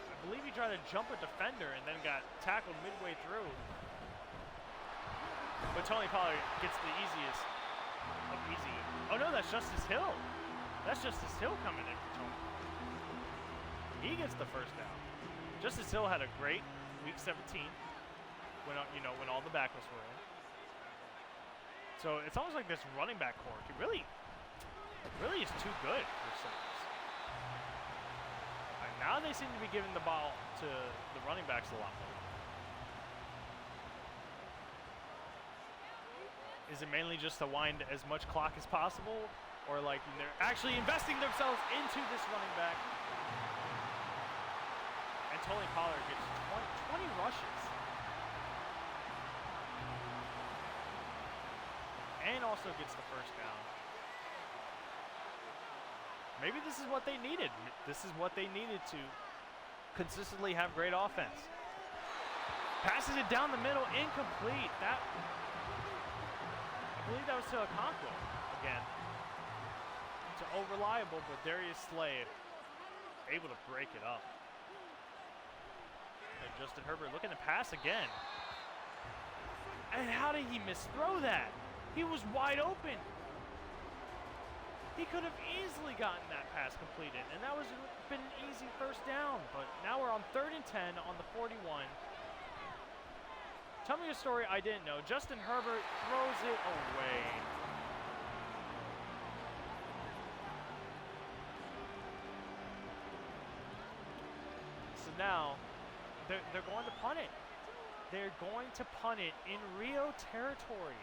I believe he tried to jump a defender and then got tackled midway through. But Tony Pollard gets the easiest of easy. Oh no, that's Justice Hill. That's Justice Hill coming in for Tony. He gets the first down. Justice Hill had a great week 17 when when all the backups were in. So it's almost like this running back core really is too good for Sentinels. Now they seem to be giving the ball to the running backs a lot more. Is it mainly just to wind as much clock as possible? Or like they're actually investing themselves into this running back? And Tony Pollard gets 20 rushes. And also gets the first down. Maybe this is what they needed. This is what they needed to consistently have great offense. Passes it down the middle, incomplete. I believe that was to Okonkwo again. To Reliable, but Darius Slay able to break it up. And Justin Herbert looking to pass again. And how did he misthrow that? He was wide open. He could have easily gotten that pass completed, and that was been an easy first down. But now we're on 3rd and 10 on the 41. Tell me a story I didn't know. Justin Herbert throws it away. So now they're going to punt it. They're going to punt it in Rio territory.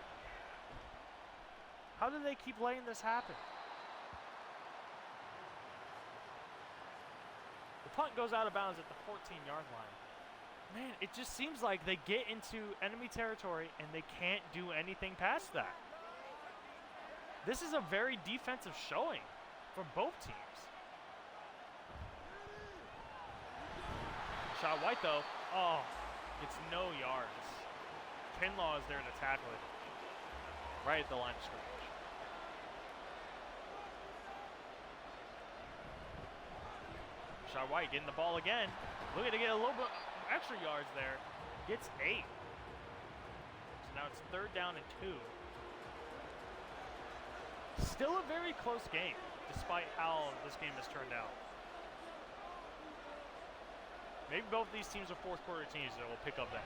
How do they keep letting this happen? The punt goes out of bounds at the 14-yard line. Man, it just seems like they get into enemy territory and they can't do anything past that. This is a very defensive showing for both teams. Shot White though, it's no yards. Kinlaw is there to tackle it right at the line of scrimmage. Shot White getting the ball again. Looking to get a little bit extra yards there. Gets 8. So now it's 3rd down and 2. Still a very close game, despite how this game has turned out. Maybe both these teams are fourth quarter teams that will pick up that.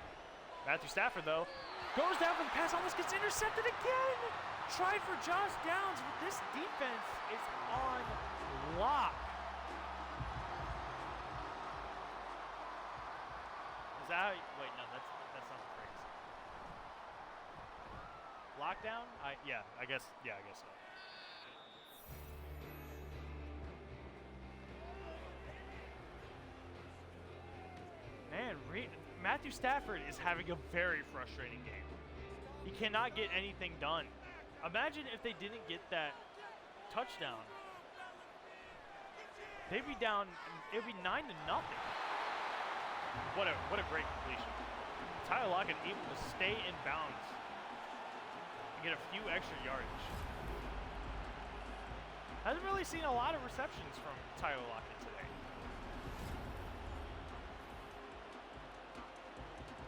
Matthew Stafford, though, goes down for the pass, almost gets intercepted again. Tried for Josh Downs, but this defense is on lock. Is that wait, no, that's not the phrase. Lockdown? I guess so. Man, Matthew Stafford is having a very frustrating game. He cannot get anything done. Imagine if they didn't get that touchdown. They'd be down, it'd be 9-0. What a great completion. Tyler Lockett able to stay in bounds and get a few extra yardage. Hasn't really seen a lot of receptions from Tyler Lockett today.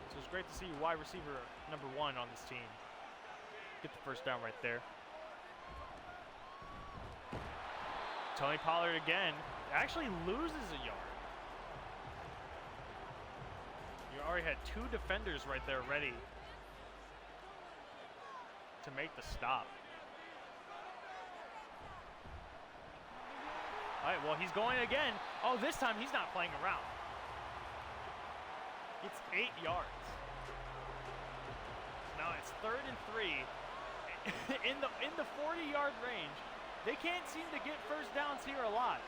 So it's great to see wide receiver number 1 on this team get the first down right there. Tony Pollard again actually loses a yard. You already had 2 defenders right there ready to make the stop. All right, well, he's going again. Oh, this time he's not playing around. It's 8 yards. Now it's 3rd and 3 in the 40-yard range. They can't seem to get first downs here a lot.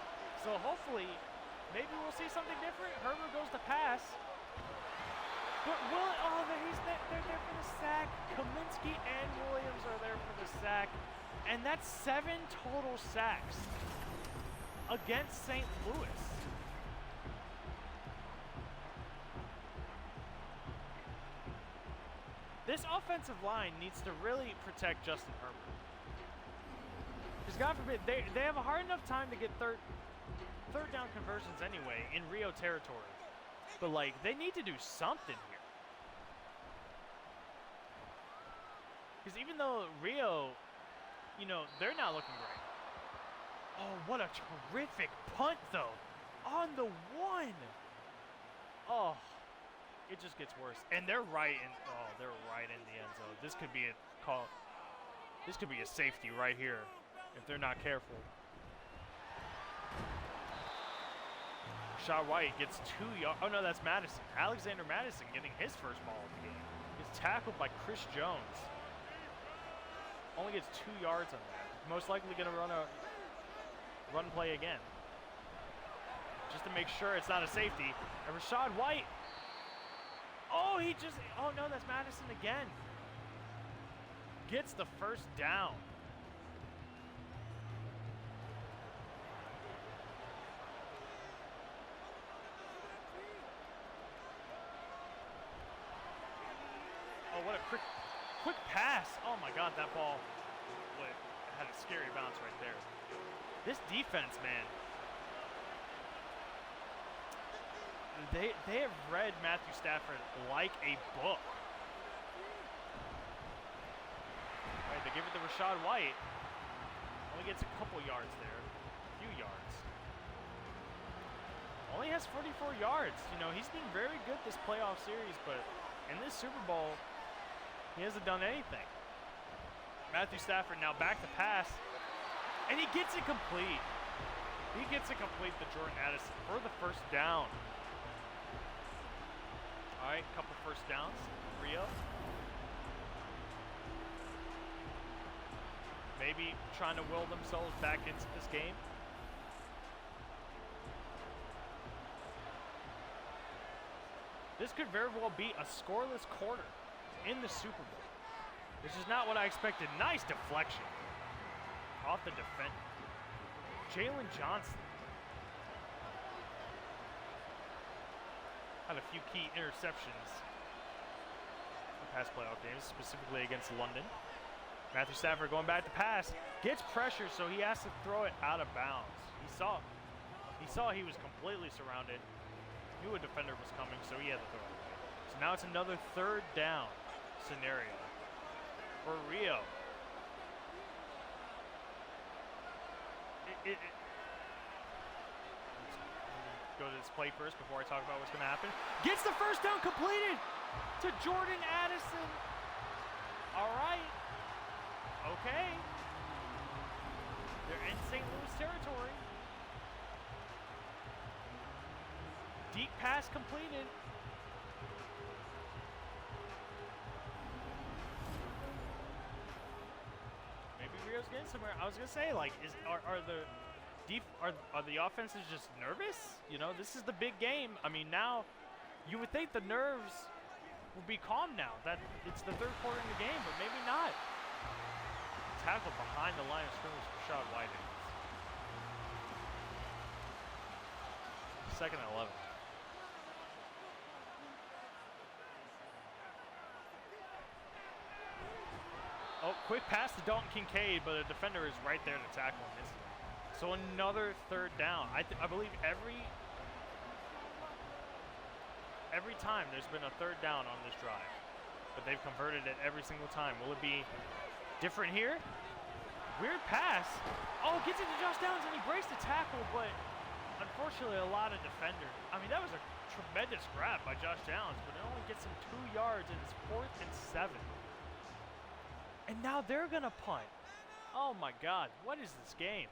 So hopefully, maybe we'll see something different. Herbert goes to pass. But they're there for the sack. Kaminsky and Williams are there for the sack. And that's 7 total sacks against St. Louis. This offensive line needs to really protect Justin Herbert. Because God forbid, they have a hard enough time to get third down conversions anyway in Rio territory. But, like, they need to do something here. Because even though Rio, they're not looking great. Oh, what a terrific punt, though. On the 1. Oh, it just gets worse. And they're right in the end zone. This could be a call. This could be a safety right here if they're not careful. Rashad White gets 2 yards. Oh, no, that's Madison. Alexander Madison getting his first ball of the game. Gets tackled by Chris Jones. Only gets 2 yards on that. Most likely going to run play again. Just to make sure it's not a safety. And Rashad White. Oh, no, that's Madison again. Gets the first down. Oh, what a quick pass. Oh my God, that ball had a scary bounce right there. This defense, man. They have read Matthew Stafford like a book. All right, they give it to Rashad White. Only gets a couple yards there. A few yards. Only has 44 yards. You know, he's been very good this playoff series, but in this Super Bowl, he hasn't done anything. Matthew Stafford now back to pass, and he gets it complete. He gets it complete to Jordan Addison for the first down. All right, couple first downs. Rio. Maybe trying to will themselves back into this game. This could very well be a scoreless quarter in the Super Bowl. This is not what I expected. Nice deflection off the defender. Jalen Johnson had a few key interceptions in past playoff games, specifically against London. Matthew Stafford going back to pass, gets pressure, so he has to throw it out of bounds. He saw he was completely surrounded, knew a defender was coming, so he had to throw it away. So now it's another third down scenario for Rio. Let's go to this play first before I talk about what's going to happen. Gets the first down completed to Jordan Addison. All right. Okay. They're in St. Louis territory. Deep pass completed. Maybe Rio's getting somewhere. I was gonna say, like, are the offenses just nervous? You know, this is the big game. I mean, now you would think the nerves will be calm now that it's the third quarter in the game, but maybe not. Tackle behind the line of scrimmage for Rashad White. Second and 11. Oh, quick pass to Dalton Kincaid, but a defender is right there to tackle him instantly. So another third down. I believe every time there's been a third down on this drive, but they've converted it every single time. Will it be different here? Weird pass. Oh, gets it to Josh Downs, and he breaks the tackle, but unfortunately a lot of defenders. I mean, that was a tremendous grab by Josh Downs, but it only gets him 2 yards, and it's 4th and 7. And now they're going to punt. Oh, my God. What is this game?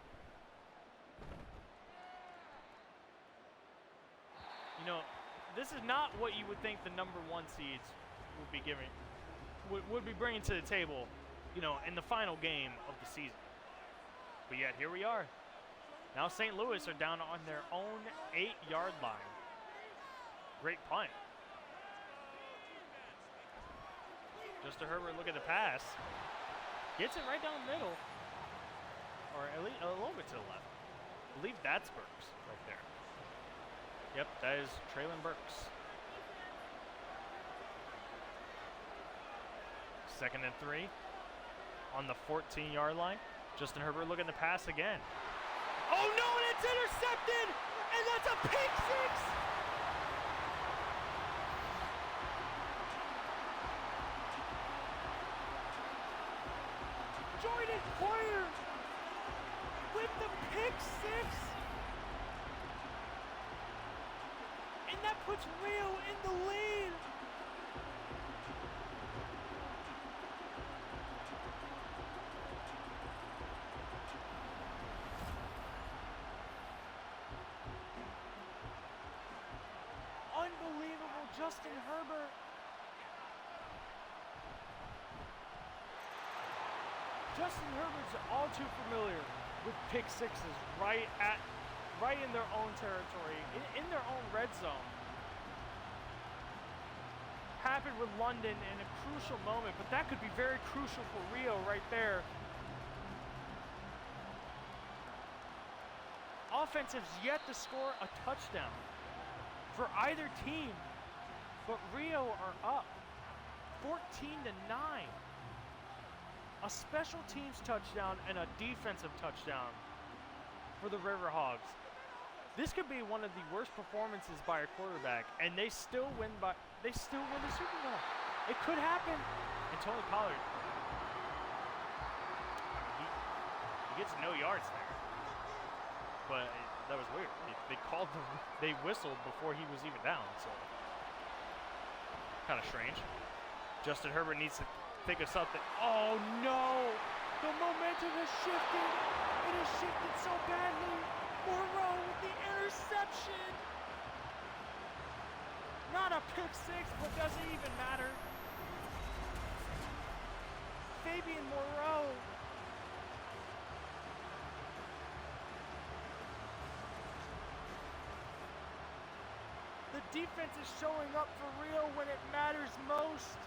You know, this is not what you would think the number 1 seeds would be giving, would be bringing to the table, you know, in the final game of the season. But yet, here we are. Now St. Louis are down on their own 8-yard line. Great punt. Justin Herbert, look at the pass. Gets it right down the middle. Or at least a little bit to the left. I believe that's Burks right there. Yep, that is Traylon Burks. 2nd and 3 on the 14-yard line. Justin Herbert looking to pass again. Oh no, and it's intercepted! And that's a pick six! Jordan Poyer with the pick six! And that puts Rio in the lead! Unbelievable, Justin Herbert. Justin Herbert's all too familiar with pick sixes right in their own territory, in their own red zone. Happened with London in a crucial moment, but that could be very crucial for Rio right there. Offense has yet to score a touchdown for either team, but Rio are up 14-9. A special teams touchdown and a defensive touchdown for the Riverhogs. This could be one of the worst performances by a quarterback, and they still win the Super Bowl. It could happen. And Tony Pollard, he gets no yards there. But that was weird. They called the, they whistled before he was even down, so kind of strange. Justin Herbert needs to think of something. Oh no! The momentum has shifted. It has shifted so badly. Moreau with the interception. Not a pick six, but doesn't even matter. Fabian Moreau. The defense is showing up for real when it matters most.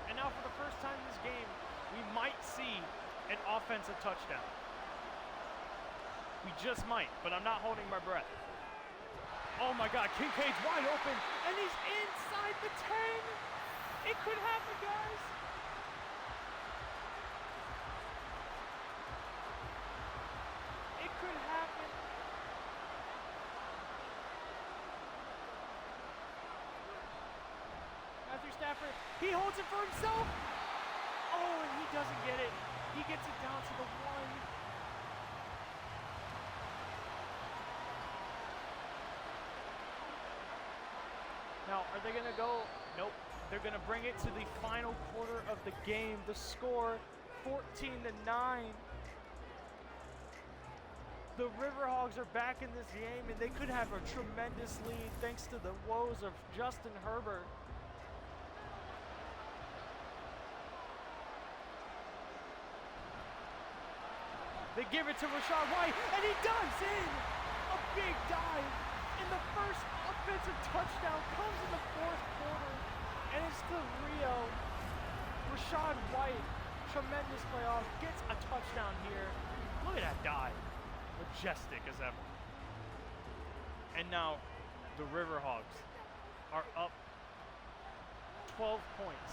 And now for the first time in this game, we might see an offensive touchdown. We just might, but I'm not holding my breath. Oh my God, Kincaid's wide open, and he's inside the 10. It could happen, guys. It could happen. Matthew Stafford, he holds it for himself. Oh, and he doesn't get it. He gets it down to the 1. Now, are they going to go? Nope. They're going to bring it to the final quarter of the game. The score, 14-9. The Riverhogs are back in this game, and they could have a tremendous lead thanks to the woes of Justin Herbert. They give it to Rachaad White, and he dives in. A big dive. And the first offensive touchdown comes in the 4th quarter. And it's to Rio. Rachaad White, tremendous playoff, gets a touchdown here. Look at that dive. Majestic as ever. And now the Riverhogs are up 12 points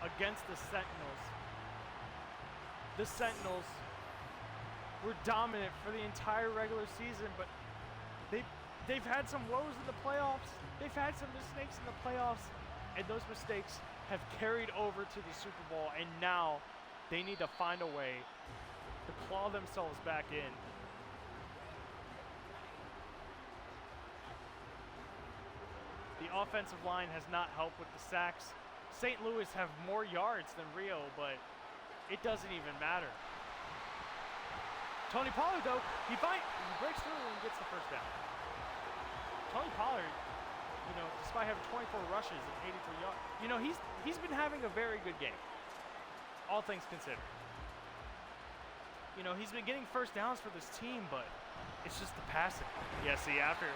against the Sentinels. The Sentinels were dominant for the entire regular season, but they've had some woes in the playoffs. They've had some mistakes in the playoffs, and those mistakes have carried over to the Super Bowl, and now they need to find a way to claw themselves back in. The offensive line has not helped with the sacks. St. Louis have more yards than Rio, but it doesn't even matter. Tony Pollard, though, he breaks through and gets the first down. Tony Pollard, you know, despite having 24 rushes and 83 yards, you know, he's been having a very good game, all things considered. You know, he's been getting first downs for this team, but it's just the passing. Yeah, see, after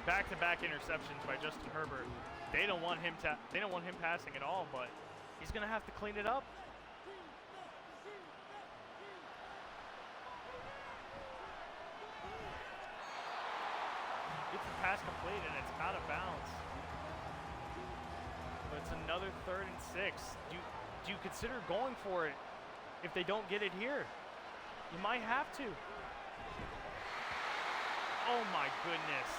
back-to-back interceptions by Justin Herbert, they don't want him passing at all, but he's going to have to clean it up. Gets the pass complete, and it's out of bounds. But it's another 3rd and 6. Do you consider going for it if they don't get it here? You might have to. Oh, my goodness.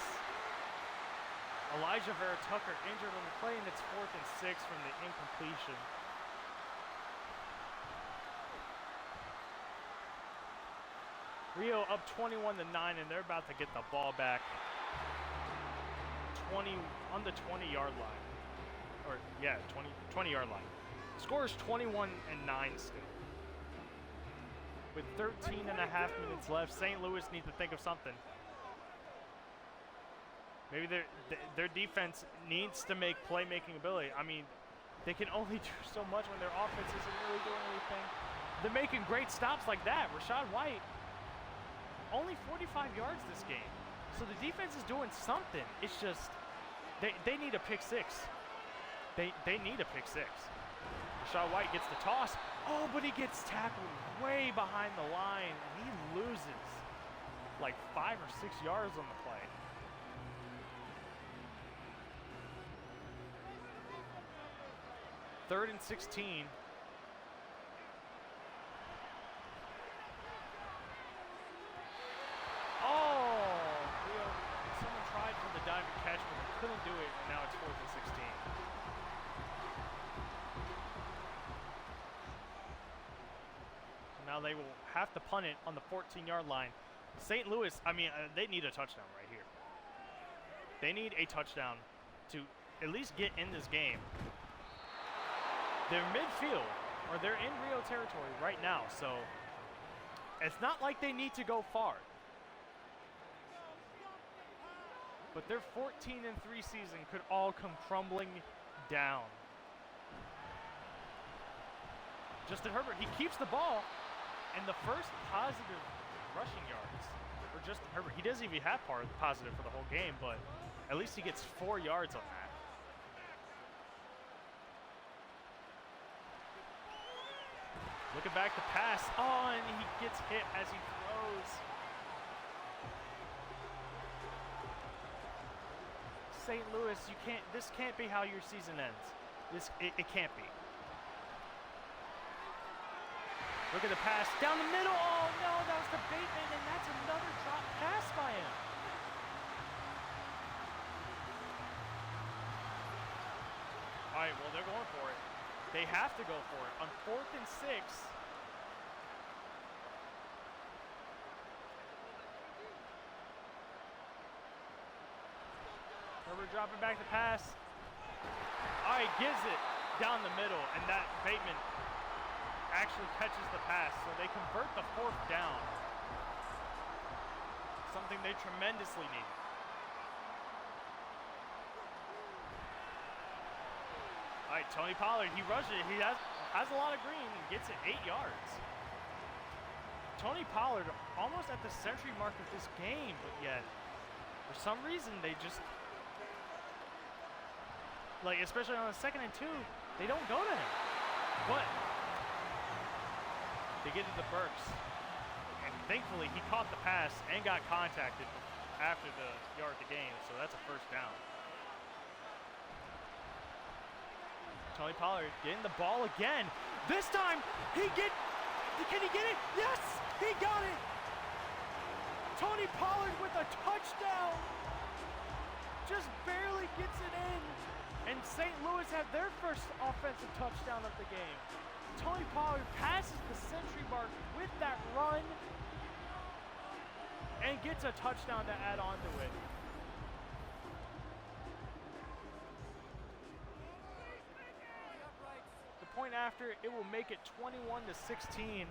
Elijah Vera-Tucker injured on the play, and it's 4th and 6 from the incompletion. Rio up 21-9, and they're about to get the ball back on the 20-yard line. Or, yeah, 20-yard line. Score is 21-9 still. With 13 and a half minutes left, St. Louis needs to think of something. Maybe their defense needs to make playmaking ability. I mean, they can only do so much when their offense isn't really doing anything. They're making great stops like that. Rachaad White, only 45 yards this game. So the defense is doing something. It's just, they need a pick six. They need a pick six. Rachaad White gets the toss. Oh, but he gets tackled way behind the line, and he loses like 5 or 6 yards on the play. Third and 16. Oh, someone tried for the diamond catch, but they couldn't do it. now they will have to punt it on the 14-yard line. St. Louis, I mean, they need a touchdown right here. They need a touchdown to at least get in this game. They're midfield, or they're in Rio territory right now, so it's not like they need to go far. But their 14-3 season could all come crumbling down. Justin Herbert, he keeps the ball, and the first positive rushing yards for Justin Herbert. He doesn't even have positive for the whole game, but at least he gets 4 yards on that. Looking back to pass. Oh, and he gets hit as he throws. St. Louis, this can't be how your season ends. It can't be. Look at the pass down the middle. Oh no, that was the Bateman, and that's another drop pass by him. All right, well, they're going for it. They have to go for it on 4th and 6. Herbert dropping back the pass. All right, gives it down the middle, and that Bateman actually catches the pass, so they convert the 4th down. Something they tremendously need. All right, Tony Pollard, he rushes it. He has a lot of green and gets it 8 yards. Tony Pollard almost at the century mark of this game, but yet for some reason they just, like, especially on the 2nd and 2, they don't go to him. But they get to the Burks, and thankfully he caught the pass and got contacted after the yard of the game, so that's a 1st down. Tony Pollard getting the ball again. This time, can he get it? Yes, he got it. Tony Pollard with a touchdown. Just barely gets it in. And St. Louis had their first offensive touchdown of the game. Tony Pollard passes the century mark with that run and gets a touchdown to add on to it. The point after, it will make it 21-16.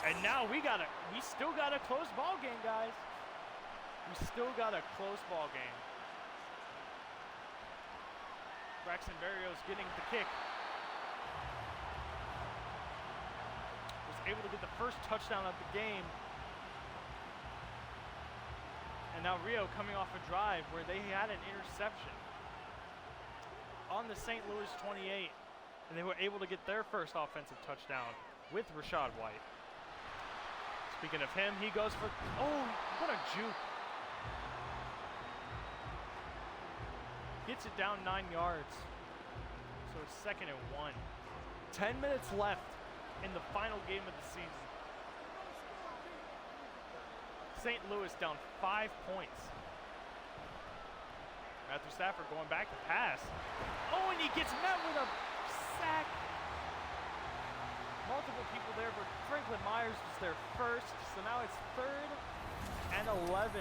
And now we still got a close ball game, guys. We still got a close ball game. Braxton Berrios getting the kick. Was able to get the first touchdown of the game. And now Rio coming off a drive where they had an interception on the St. Louis 28. And they were able to get their first offensive touchdown with Rachaad White. Speaking of him, he goes for, oh, what a juke. Gets it down 9 yards. So it's 2nd and 1. 10 minutes left in the final game of the season. St. Louis down 5 points. Matthew Stafford going back to pass. Oh, and he gets met with a sack. Multiple people there, but Franklin Myers was there first. So now it's 3rd and 11.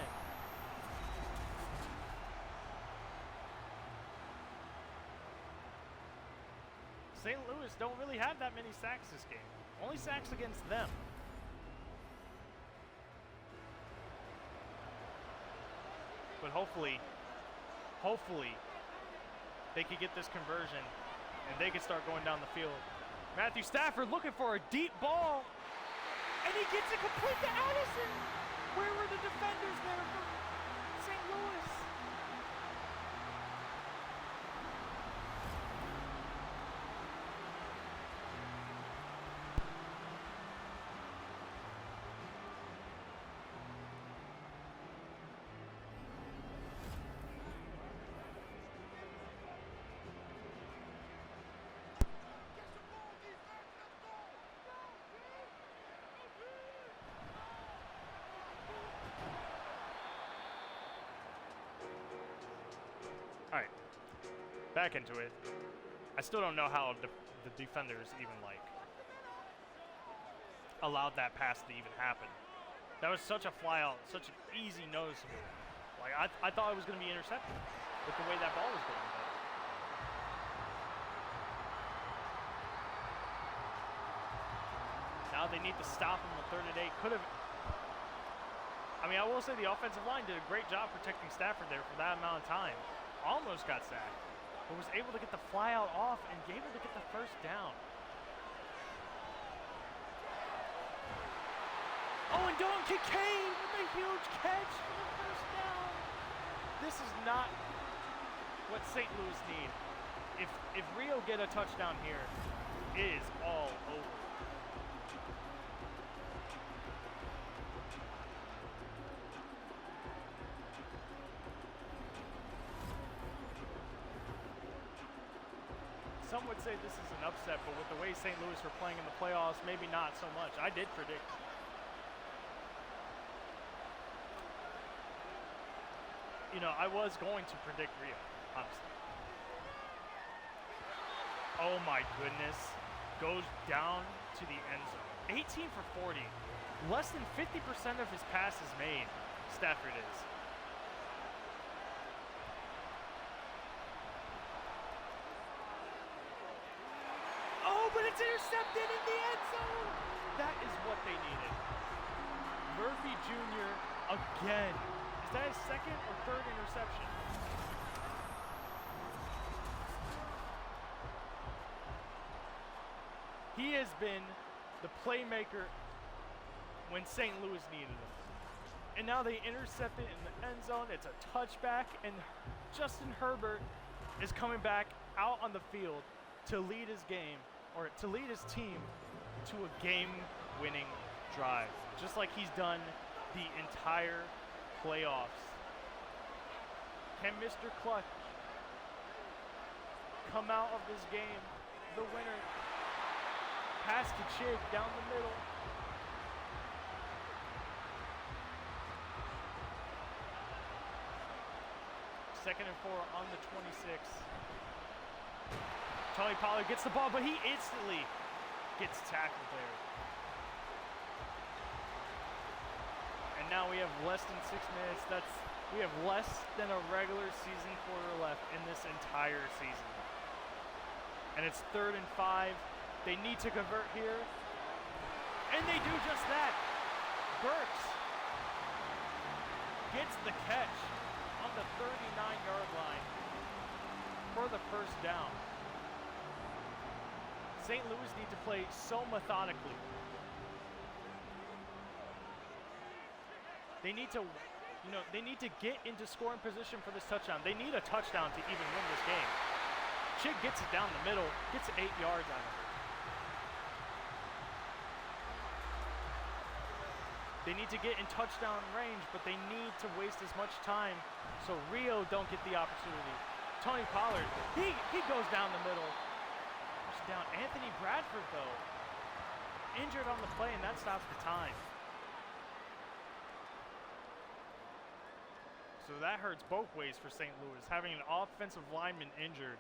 St. Louis don't really have that many sacks this game. Only sacks against them. But hopefully, they could get this conversion and they could start going down the field. Matthew Stafford looking for a deep ball, and he gets it complete to Addison. Where were the defenders there for St. Louis? Alright, back into it. I still don't know how the defenders even, like, allowed that pass to even happen. That was such a fly out, such an easy noticeable. Like I thought it was going to be intercepted with the way that ball was going. But now they need to stop him with 3rd and 8. Could have. I mean, I will say the offensive line did a great job protecting Stafford there for that amount of time. Almost got sacked, but was able to get the fly out off and able to get the 1st down. Oh, and Don Kincaid with a huge catch for the 1st down. This is not what St. Louis need. If Rio get a touchdown here, it is all over. Some would say this is an upset, but with the way St. Louis were playing in the playoffs, maybe not so much. I did predict. You know, I was going to predict Rio, honestly. Oh my goodness. Goes down to the end zone. 18 for 40. Less than 50% of his passes made, Stafford is. But it's intercepted in the end zone. That is what they needed. Murphy Jr. again. Is that his 2nd or 3rd interception? He has been the playmaker when St. Louis needed him. And now they intercept it in the end zone. It's a touchback, and Justin Herbert is coming back out on the field to lead his game. Or to lead his team to a game-winning drive, just like he's done the entire playoffs. Can Mr. Clutch come out of this game the winner? Pass to Chig down the middle. Second and 4 on the 26. Tony Pollard gets the ball, but he instantly gets tackled there. And now we have less than 6 minutes. We have less than a regular season quarter left in this entire season. And it's 3rd and 5. They need to convert here. And they do just that. Burks gets the catch on the 39-yard line for the 1st down. St. Louis need to play so methodically. They need to, they need to get into scoring position for this touchdown. They need a touchdown to even win this game. Chig gets it down the middle, gets 8 yards out of it. They need to get in touchdown range, but they need to waste as much time so Rio don't get the opportunity. Tony Pollard, he goes down the middle. Down. Anthony Bradford, though, injured on the play, and that stops the time. So that hurts both ways for St. Louis, having an offensive lineman injured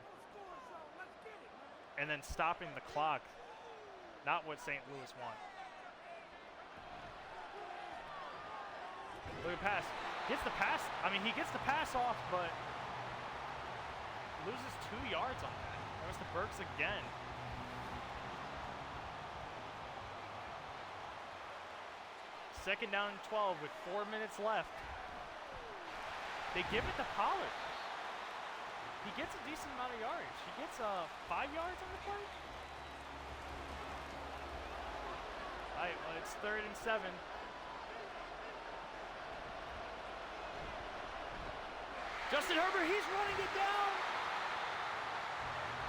and then stopping the clock. Not what St. Louis want. Look at the pass. Gets the pass. I mean, he gets the pass off, but loses 2 yards on that. That was to Burks again. Second down and 12 with 4 minutes left. They give it to Pollard. He gets a decent amount of yards. He gets 5 yards on the play. All right, well, it's 3rd and 7. Justin Herbert, he's running it down.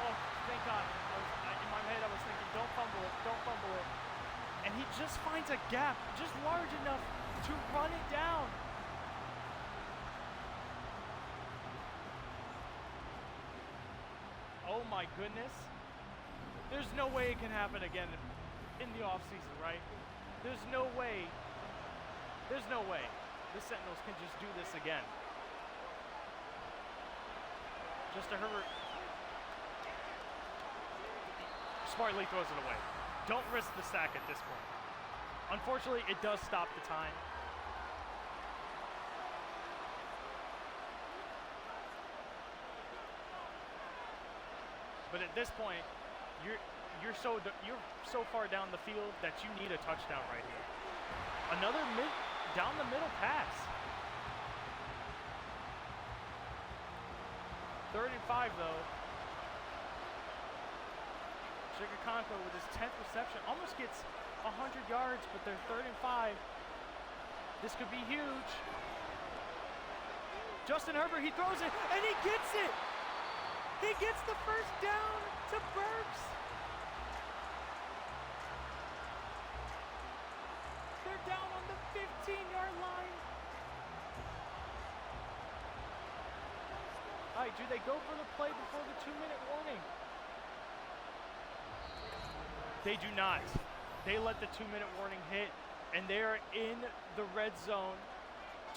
Oh, thank God. In my head, I was thinking, don't fumble it, don't fumble it. And he just finds a gap just large enough to run it down. Oh my goodness. There's no way it can happen again in the offseason, right? There's no way. There's no way the Sentinels can just do this again. Justin Herbert smartly throws it away. Don't risk the sack at this point. Unfortunately, it does stop the time. But at this point, you're so far down the field that you need a touchdown right here. Another down the middle pass. 3rd and 5 though. Sugar Conquer with his 10th reception almost gets 100 yards, but they're 3rd and 5. This could be huge. Justin Herbert, he throws it, and he gets it! He gets the first down to Burks. They're down on the 15-yard line. All right, do they go for the play before the 2-minute warning? They do not. They let the 2-minute warning hit, and they are in the red zone.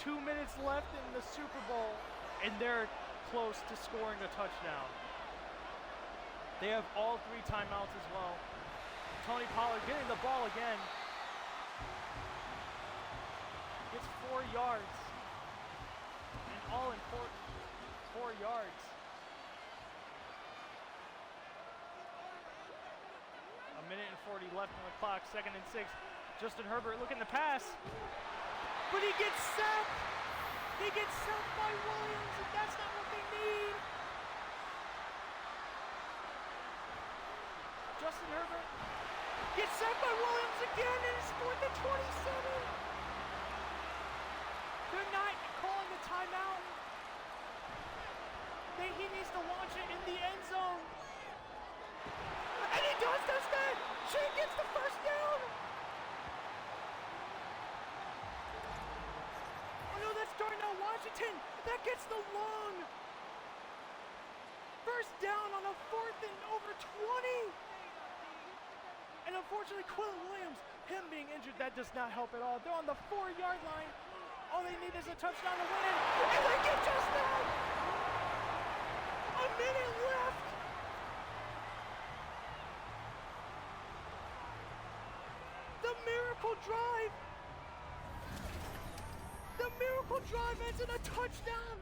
2 minutes left in the Super Bowl, and they're close to scoring a touchdown. They have all 3 timeouts as well. Tony Pollard getting the ball again. Gets 4 yards. And all important 4 yards. A minute and 40 left on the clock, 2nd and 6. Justin Herbert looking to pass. But he gets sacked. He gets sacked by Williams, and that's not what they need. Justin Herbert gets sacked by Williams again, and it's 4th and 27. They're not calling the timeout. He needs to launch it in the end zone. And he does that. Shane gets the first down. Oh no, that's Darnell Washington. That gets the long. First down on a 4th and over 20. And unfortunately, Quinn Williams, him being injured, that does not help at all. They're on the 4-yard line. All they need is a touchdown to win it. And they get just that. A minute left. The miracle drive. The miracle drive ends in a touchdown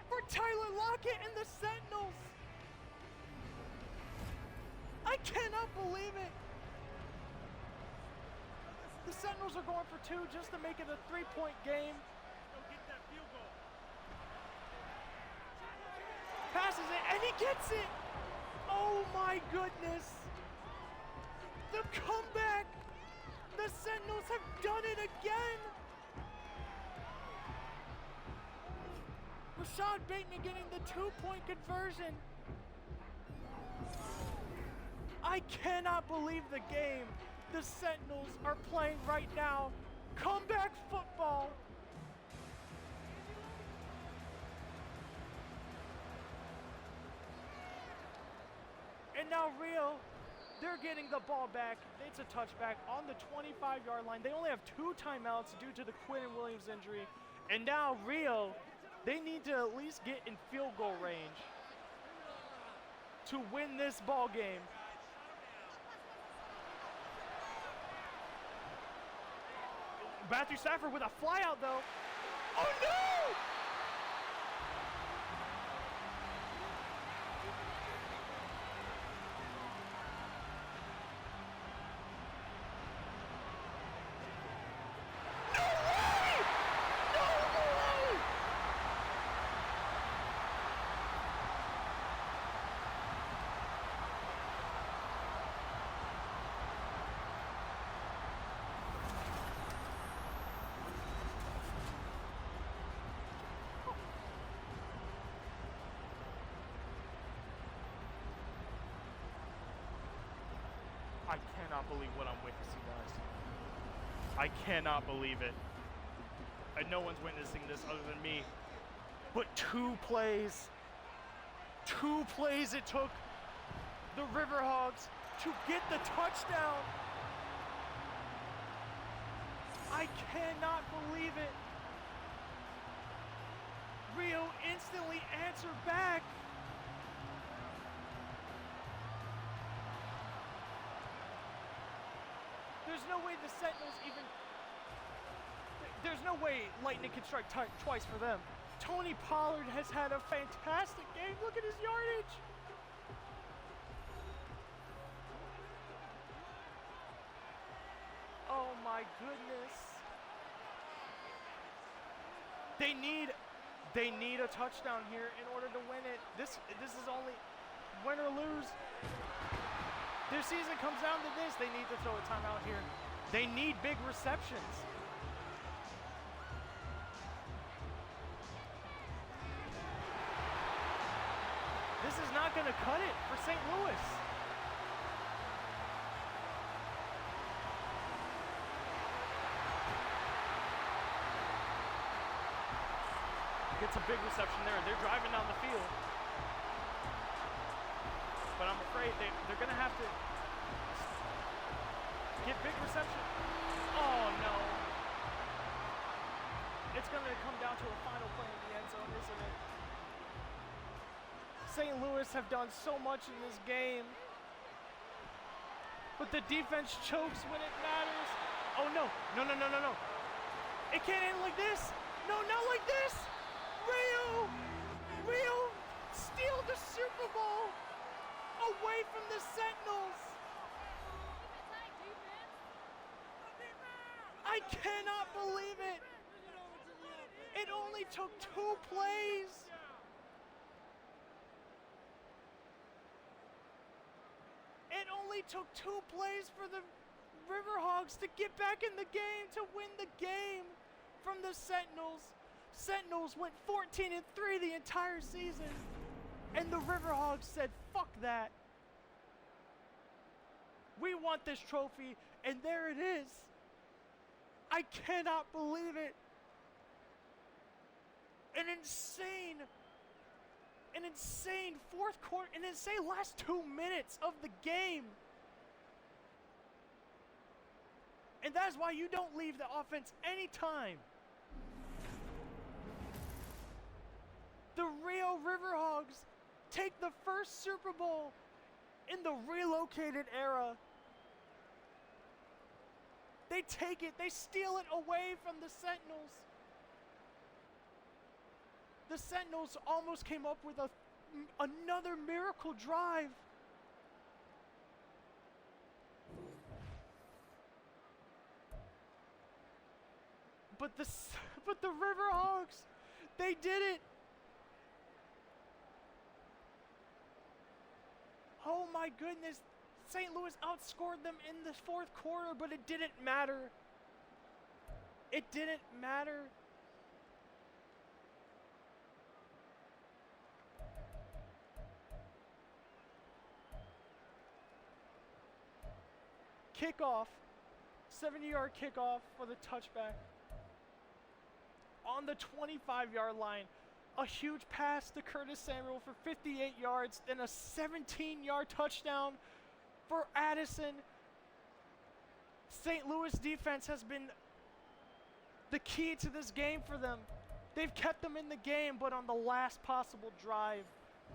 for Tyler Lockett and the Sentinels. I cannot believe it. The Sentinels are going for 2 just to make it a 3-point game. Passes it, and he gets it. Oh my goodness. The comeback. The Sentinels have done it again. Rashad Bateman getting the 2-point conversion. I cannot believe the game the Sentinels are playing right now. Comeback football. And now Rio, they're getting the ball back. It's a touchback on the 25-yard line. They only have 2 timeouts due to the Quinn Williams injury. And now Rio, they need to at least get in field goal range to win this ball game. Matthew Stafford with a flyout though. Oh no! I cannot believe what I'm witnessing, guys. I cannot believe it. And no one's witnessing this other than me. But 2 plays it took the Riverhogs to get the touchdown. I cannot believe it. Rio instantly answered back. There's no way the Sentinels even... There's no way Lightning can strike twice for them. Tony Pollard has had a fantastic game. Look at his yardage. Oh my goodness. They need a touchdown here in order to win it. This is only win or lose. Their season comes down to this. They need to throw a timeout here. They need big receptions. This is not going to cut it for St. Louis. Gets a big reception there. They're driving down the field. But I'm afraid they're going to have to get big reception. Oh, no. It's going to come down to a final play in the end zone, isn't it? St. Louis have done so much in this game. But the defense chokes when it matters. Oh, no. No. It can't end like this. No, not like this. Rio steal the Super Bowl away from the Sentinels. I cannot believe it. It only took 2 plays. It only took 2 plays for the Riverhawks to get back in the game, to win the game from the Sentinels. Sentinels went 14-3 the entire season, and the Riverhawks said, fuck that. We want this trophy, and there it is. I cannot believe it. An insane fourth quarter, an insane last 2 minutes of the game. And that is why you don't leave the offense anytime. The Rio Riverhawks take the first Super Bowl in the Relocated era. They take it, they steal it away from the Sentinels. The Sentinels almost came up with another miracle drive. But the Riverhawks, they did it. Oh my goodness, St. Louis outscored them in the fourth quarter, but it didn't matter. It didn't matter. Kickoff, 70-yard kickoff for the touchback. On the 25-yard line, a huge pass to Curtis Samuel for 58 yards, then a 17-yard touchdown for Addison. St. Louis defense has been the key to this game for them. They've kept them in the game, but on the last possible drive,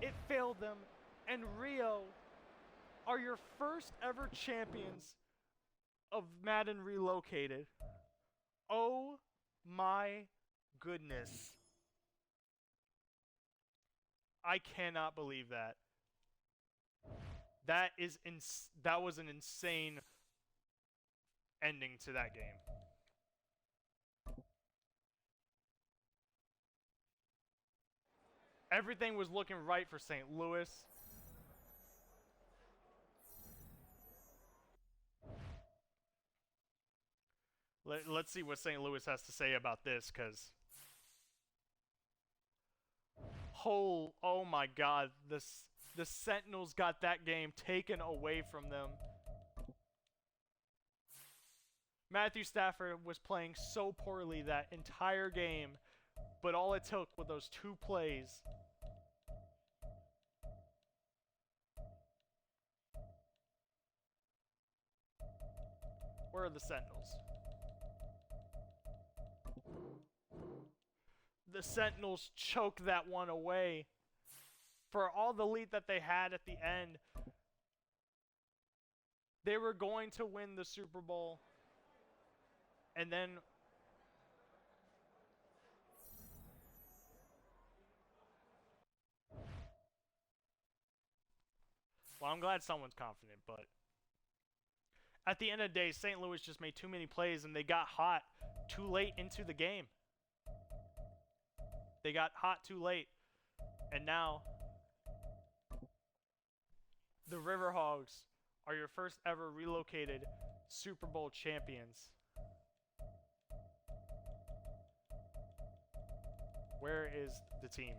it failed them. And Rio are your first ever champions of Madden Relocated. Oh my goodness. I cannot believe that. That was an insane ending to that game. Everything was looking right for St. Louis. Let's see what St. Louis has to say about this, because oh my God, the Sentinels got that game taken away from them. Matthew Stafford was playing so poorly that entire game, but all it took were those 2 plays. Where are the Sentinels? The Sentinels choked that one away. For all the lead that they had at the end, they were going to win the Super Bowl. And then, well, I'm glad someone's confident, but at the end of the day, St. Louis just made too many plays and they got hot too late into the game. They got hot too late. And now, the Riverhogs are your first ever relocated Super Bowl champions. Where is the team?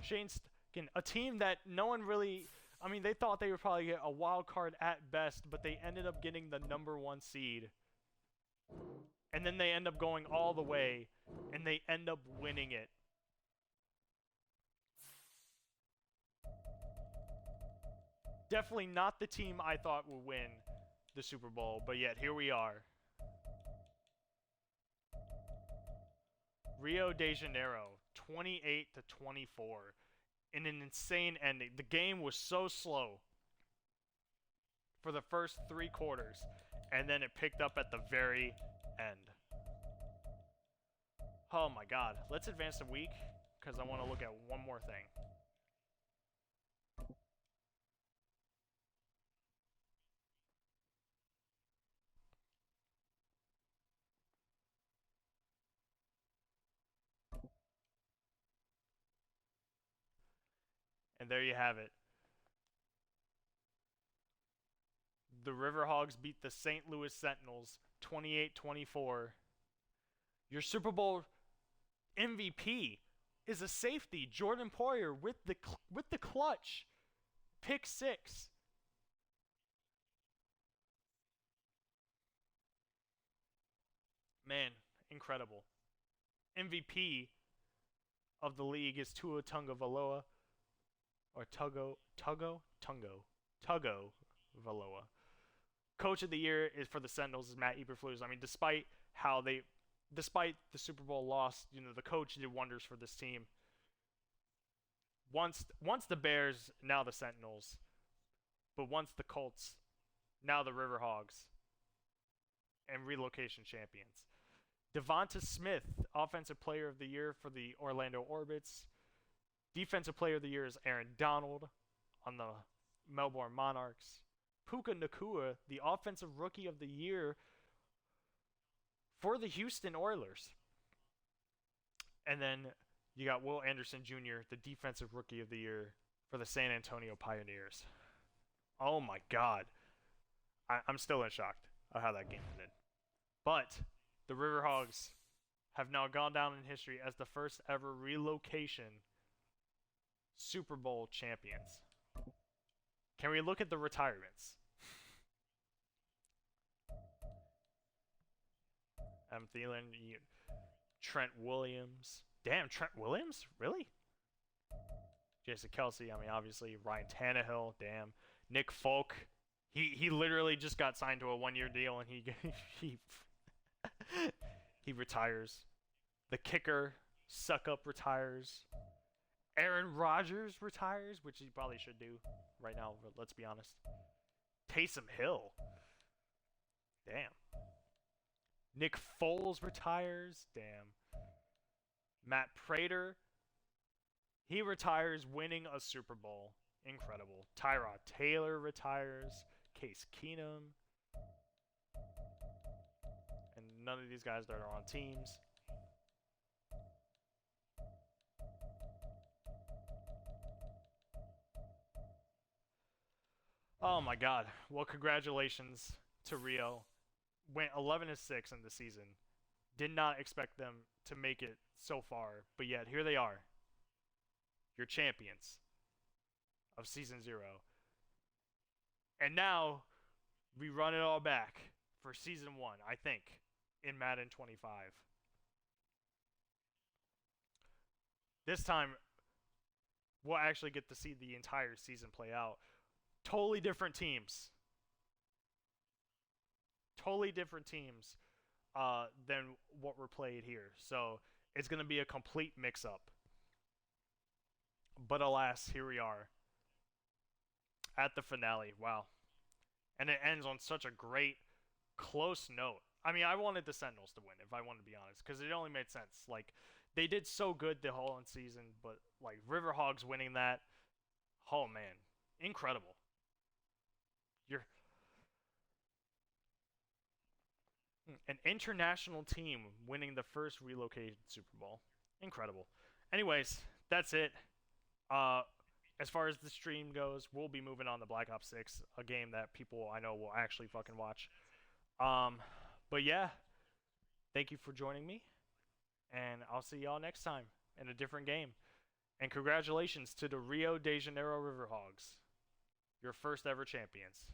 Shane Steichen, a team that no one really, I mean, they thought they would probably get a wild card at best, but they ended up getting the #1 seed. And then they end up going all the way, and they end up winning it. Definitely not the team I thought would win the Super Bowl, but yet here we are. Rio de Janeiro, 28-24. In an insane ending. The game was so slow for the first 3 quarters, and then it picked up at the very end. Oh my god. Let's advance a week, because I want to look at one more thing. And there you have it. The Riverhogs beat the St. Louis Sentinels 28-24. Your Super Bowl MVP is a safety, Jordan Poyer, with the clutch pick 6. Man, incredible. MVP of the league is Tua Tagovailoa, or Tungo Valoa. Coach of the year is for the Sentinels is Matt Eberflus. I mean, despite the Super Bowl loss, you know, the coach did wonders for this team. Once the Bears, now the Sentinels, but once the Colts, now the Riverhogs, and relocation champions. Devonta Smith, Offensive Player of the Year for the Orlando Orbits. Defensive Player of the Year is Aaron Donald on the Melbourne Monarchs. Puka Nacua, the Offensive Rookie of the Year for the Houston Oilers. And then you got Will Anderson Jr., the Defensive Rookie of the Year for the San Antonio Pioneers. Oh my god. I'm still in shock of how that game ended. But the Riverhogs have now gone down in history as the first ever relocation Super Bowl champions. Can we look at the retirements? Thielen, Trent Williams. Damn, Trent Williams? Really? Jason Kelsey, I mean, obviously. Ryan Tannehill, damn. Nick Folk. He literally just got signed to a 1-year deal and he retires. The kicker, Suck-Up, retires. Aaron Rodgers retires, which he probably should do right now, but let's be honest. Taysom Hill. Damn. Nick Foles retires. Damn. Matt Prater. He retires winning a Super Bowl. Incredible. Tyrod Taylor retires. Case Keenum. And none of these guys that are on teams. Oh my god. Well, congratulations to Rio. Went 11-6 in the season. Did not expect them to make it so far, but yet here they are. Your champions of season 0. And now we run it all back for season 1, I think, in Madden 25. This time we'll actually get to see the entire season play out. Totally different teams. Totally different teams than what were played here. So it's going to be a complete mix-up. But alas, here we are at the finale. Wow. and it ends on such a great, close note. I mean, I wanted the Sentinels to win, if I want to be honest, because it only made sense. Like, they did so good the whole season, but like Riverhogs winning that, oh man, incredible. You're an international team winning the first relocated Super Bowl. Incredible. Anyways, that's it. Uh, as far as the stream goes, we'll be moving on to Black Ops 6, a game that people I know will actually fucking watch. Um, but yeah, thank you for joining me, and I'll see y'all next time in a different game. And congratulations to the Rio de Janeiro Riverhogs, your first ever champions.